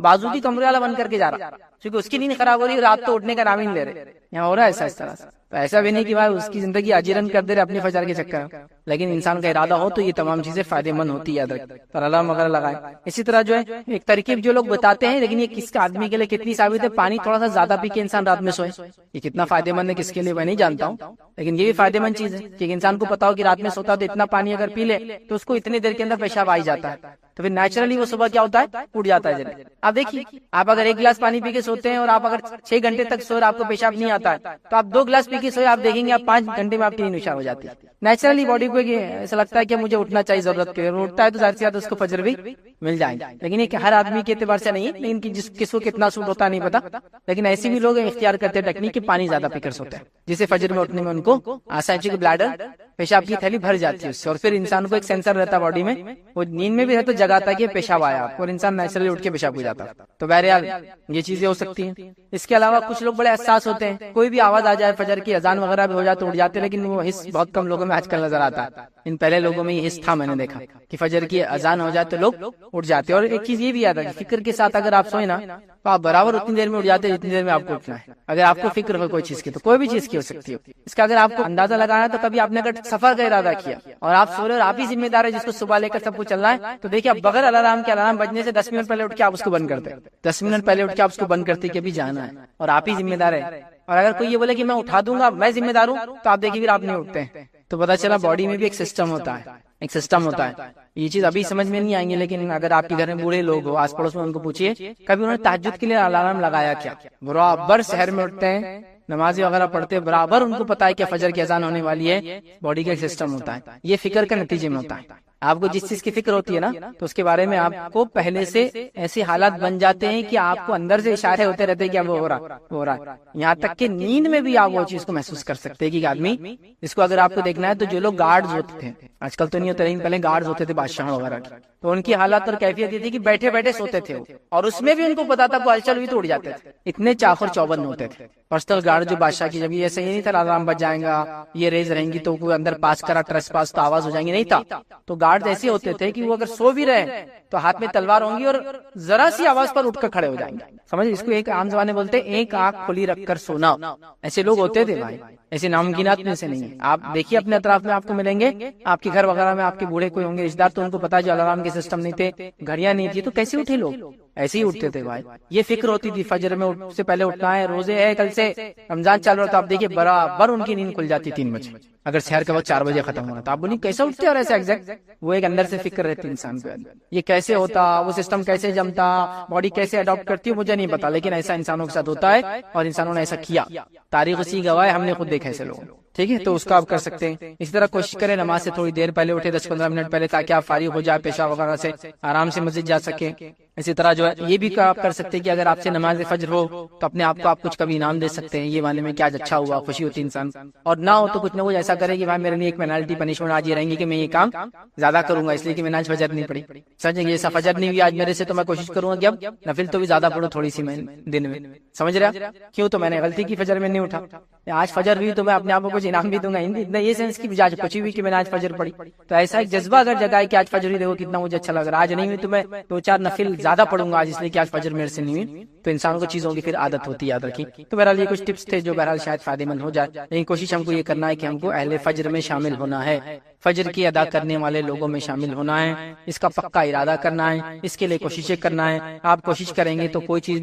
بازو کی کمرے والا بند کر کے جا رہا، کیونکہ اس کی نیند خراب ہو رہی ہے، رات تو اٹھنے کا نام ہی نہیں لے رہے. یہاں ہو رہا ہے ایسا اس طرح سے. تو ایسا بھی نہیں کہ بھائی اس کی زندگی اجیرن کر دے رہے اپنے فجر کے چکر میں، لیکن انسان کا ارادہ ہو تو یہ تمام چیزیں فائدے مند ہوتی ہے، یاد رکھیں. تو الارم وغیرہ لگائیں. اسی طرح جو ہے ایک ترکیب جو لوگ بتاتے ہیں، لیکن یہ کس کا آدمی کے لیے کتنی ثابت ہے، پانی تھوڑا سا زیادہ پی کے انسان رات میں سوئے. یہ کتنا فائدے مند ہے کس کے لیے میں نہیں جانتا ہوں، لیکن یہ بھی فائدے مند چیز ہے کہ انسان کو پتا ہو کہ رات میں سوتا تو اتنا پانی اگر پی لے تو اس کو اتنی دیر کے اندر پیشاب آ ہی جاتا ہے. تو پھر نیچرلی وہ صبح کیا ہوتا ہے، اٹھ جاتا ہے جلدی. آپ دیکھیے، آپ اگر 1 گلاس پانی پی کے سوتے ہیں اور آپ اگر 6 گھنٹے تک سوئے آپ کو پیشاب نہیں آتا ہے، تو آپ 2 گلاس پی کے سوئے، آپ دیکھیں گے آپ 5 گھنٹے میں آپ کی نیند نشا ہو جاتی ہے. نیچرلی باڈی کو ایسا لگتا ہے کہ مجھے اٹھنا چاہیے ضرورت کے، اٹھتا ہے تو ظاہر سی بات اس کو فجر بھی مل جائے گا. لیکن یہ کہ ہر آدمی کے اعتبار سے نہیں ہے، لیکن کس کو کتنا سوٹ ہوتا ہے نہیں پتا. لیکن ایسے بھی لوگ اختیار کرتے ہیں ٹیکنیک کہ پانی زیادہ پی کر سوتے ہیں، جسے فجر میں اٹھنے میں ان کو آسان، چونکہ بلیڈر پیشاب کی تھیلی بھر جاتی ہے اس سے. اور پھر انسان کو ایک سینسر رہتا ہے باڈی میں، وہ نیند میں بھی رہتا جگاتا ہے کہ پیشاب آیا، اور انسان نیچرلی اٹھ کے پیشاب ہو جاتا ہے. تو بہرحال یہ چیزیں ہو سکتی ہیں. اس کے علاوہ کچھ لوگ بڑے حساس ہوتے ہیں، کوئی بھی آواز آ جائے، فجر کی اذان وغیرہ بھی ہو جائے تو اٹھ جاتے ہیں، لیکن وہ حس بہت کم لوگوں میں آج کل نظر آتا ہے. ان پہلے لوگوں میں یہ حس تھا، میں نے دیکھا کہ فجر کی اذان ہو جائے تو لوگ اٹھ جاتے. اور ایک چیز یہ بھی یاد ہے، فکر کے ساتھ اگر آپ سوئیں نا تو آپ برابر اتنی دیر میں اٹھ جاتے ہیں جتنی دیر میں آپ کو اٹھنا ہے. اگر آپ کو فکر ہو کوئی چیز کی تو کوئی بھی چیز کی ہو سکتی ہے. اس کا اگر آپ کو اندازہ لگانا ہے تو کبھی آپ نے اگر سفر کا ارادہ کیا اور آپ سو رہے اور آپ ہی ذمہ دار ہے جس کو صبح لے کر سب کچھ چلنا ہے، تو دیکھیے آپ بغیر الارم کے، الارم بجنے سے 10 منٹ پہلے اٹھ کے آپ اس کو بند کرتے، 10 منٹ پہلے اٹھ کے آپ اس کو بند کرتے کہ ابھی جانا ہے، اور آپ ہی ذمہ دار ہے. اور اگر کوئی یہ بولے کہ میں اٹھا دوں گا، میں ذمہ دار ہوں، تو آپ دیکھیے پھر آپ نہیں اٹھتے ہیں. تو پتا چلا باڈی میں بھی ایک سسٹم ہوتا ہے، ایک سسٹم ہوتا ہے. یہ چیز ابھی سمجھ میں نہیں آئیں گے، لیکن اگر آپ کے گھر میں بوڑھے لوگ ہو، آس پڑوس میں، ان کو پوچھیے کبھی انہوں نے تہجد کے لیے الارم لگایا کیا. برابر شہر میں اٹھتے ہیں، نمازیں وغیرہ پڑھتے ہیں، برابر ان کو پتا ہے کہ فجر کی اذان ہونے والی ہے. باڈی کا ایک سسٹم ہوتا ہے، یہ فکر کے نتیجے میں ہوتا ہے. آپ کو جس چیز کی فکر ہوتی ہے نا، تو اس کے بارے میں آپ کو پہلے سے ایسے حالات بن جاتے ہیں کہ آپ کو اندر سے اشارے ہوتے رہتے ہیں کہ اب وہ ہو رہا ہے. یہاں تک کہ نیند میں بھی آپ وہ چیز کو محسوس کر سکتے ہیں کہ آدمی، اس کو اگر آپ کو دیکھنا ہے تو جو لوگ گارڈز ہوتے تھے، آج کل تو نہیں ہوتے لیکن پہلے گارڈز ہوتے تھے بادشاہ وغیرہ کے، تو ان کی حالات اور کیفیت یہ تھی کہ بیٹھے بیٹھے سوتے تھے، اور اس میں بھی ان کو پتا تھا کوئی ہلچل ہوئی تو اٹھ جاتے تھے. اتنے چاخر چوبند ہوتے تھے پرسنل گارڈ جو بادشاہ کی. جب یہ ایسے ہی نہیں تھا الارم بج جائے گا، یہ ریز رہیں گی تو کوئی اندر پاس کرا ٹریس پاس تو آواز ہو جائیں گی، نہیں تھا. تو گارڈ ایسے ہوتے تھے کہ وہ اگر سو بھی رہے تو ہاتھ میں تلوار ہوں گی اور ذرا سی آواز پر اٹھ کر کھڑے ہو جائیں گے. سمجھ، اس کو ایک عام زبان میں بولتے ہیں ایک آنکھ کھلی رکھ کر سونا. ایسے لوگ ہوتے تھے بھائی. ایسے ناممکنات میں سے نہیں ہے. آپ دیکھیے اپنے اطراف میں آپ کو ملیں گے, آپ کے گھر وغیرہ میں آپ کے بوڑھے کوئی ہوں گے رشتے دار, تو ان کو پتا جو الارم کے سسٹم نہیں تھے, گھڑیاں نہیں تھی, تو کیسے اٹھے لوگ؟ ایسے ہی اٹھتے تھے بھائی. یہ فکر ہوتی تھی فجر میں سے پہلے اٹھنا ہے, روزے ہے کل سے, رمضان چل رہا تھا, آپ دیکھیے برابر ان کی نیند کھل جاتی 3 بجے, اگر شہر کا وقت 4 بجے ختم ہو رہا تھا. آپ بولیے کیسے اٹھتے اور ایسے ایگزیکٹ, وہ ایک اندر سے فکر رہتی انسان کو, یہ کیسے ہوتا, وہ سسٹم کیسے جمتا, باڈی کیسے اڈاپٹ کرتی ہے مجھے نہیں پتا, لیکن ایسا انسانوں کے ساتھ ہوتا ہے اور انسانوں نے ایسا کیا. تاریخ اسی گواہ ہے, ہم نے خود دیکھا ایسے لوگ. ٹھیک ہے, تو اس کا آپ کر سکتے ہیں. اسی طرح کوشش کریں نماز سے تھوڑی دیر پہلے اٹھے, 10-15 منٹ پہلے, تاکہ آپ فارغ ہو جائے پیشاب وغیرہ سے, آرام سے مسجد جا سکیں. اسی طرح جو ہے یہ بھی آپ کر سکتے ہیں کہ اگر آپ سے نماز فجر ہو تو اپنے آپ کو آپ کچھ کبھی انعام دے سکتے ہیں, یہ معنی میں کہ آج اچھا ہوا, خوشی ہوتی انسان. اور نہ ہو تو کچھ نہ کچھ ایسا کرے کہ بھائی میرے لیے ایک پینالٹی پنشمنٹ آج یہ رہیں گی کہ میں یہ کام زیادہ کروں گا, اس لیے کہ میں نے آج فجر نہیں پڑھی. سمجھیں گے ایسا فجر نہیں ہوئی آج میرے سے, تو میں کوشش کروں گا کہ اب نفل تو بھی زیادہ پڑھوں تھوڑی سی میں دن میں. سمجھ رہا کیوں, تو میں نے غلطی کی فجر میں نہیں اٹھا, آج فجر ہوئی تو میں اپنے آپ کو کچھ انعام بھی دوں گا. اتنا یہ سینس کی بجائے کچھ ہوئی کہ میں نے آج فجر پڑھی, تو ایسا ایک جذبہ اگر جگائے کہ آج فجر ہی دیکھو کتنا مجھے اچھا لگ رہا ہے, آج نہیں ہوئی تو میں 2-4 نفل زیادہ پڑھوں گا آج, اس لیے کہ آج فجر میرے سے نہیں ہوئی. تو انسانوں کو چیزوں کی پھر عادت ہوتی ہے, یاد رکھیں. تو بہرحال یہ کچھ ٹپس تھے جو بہرحال شاید فائدے مند ہو جائے, لیکن کوشش ہم کو یہ کرنا ہے کہ ہم کو اہل فجر میں شامل ہونا ہے, فجر کی ادا کرنے والے لوگوں میں شامل ہونا ہے, اس کا پکا ارادہ کرنا ہے, اس کے لیے کوششیں کرنا ہے. آپ کوشش کریں گے تو کوئی چیز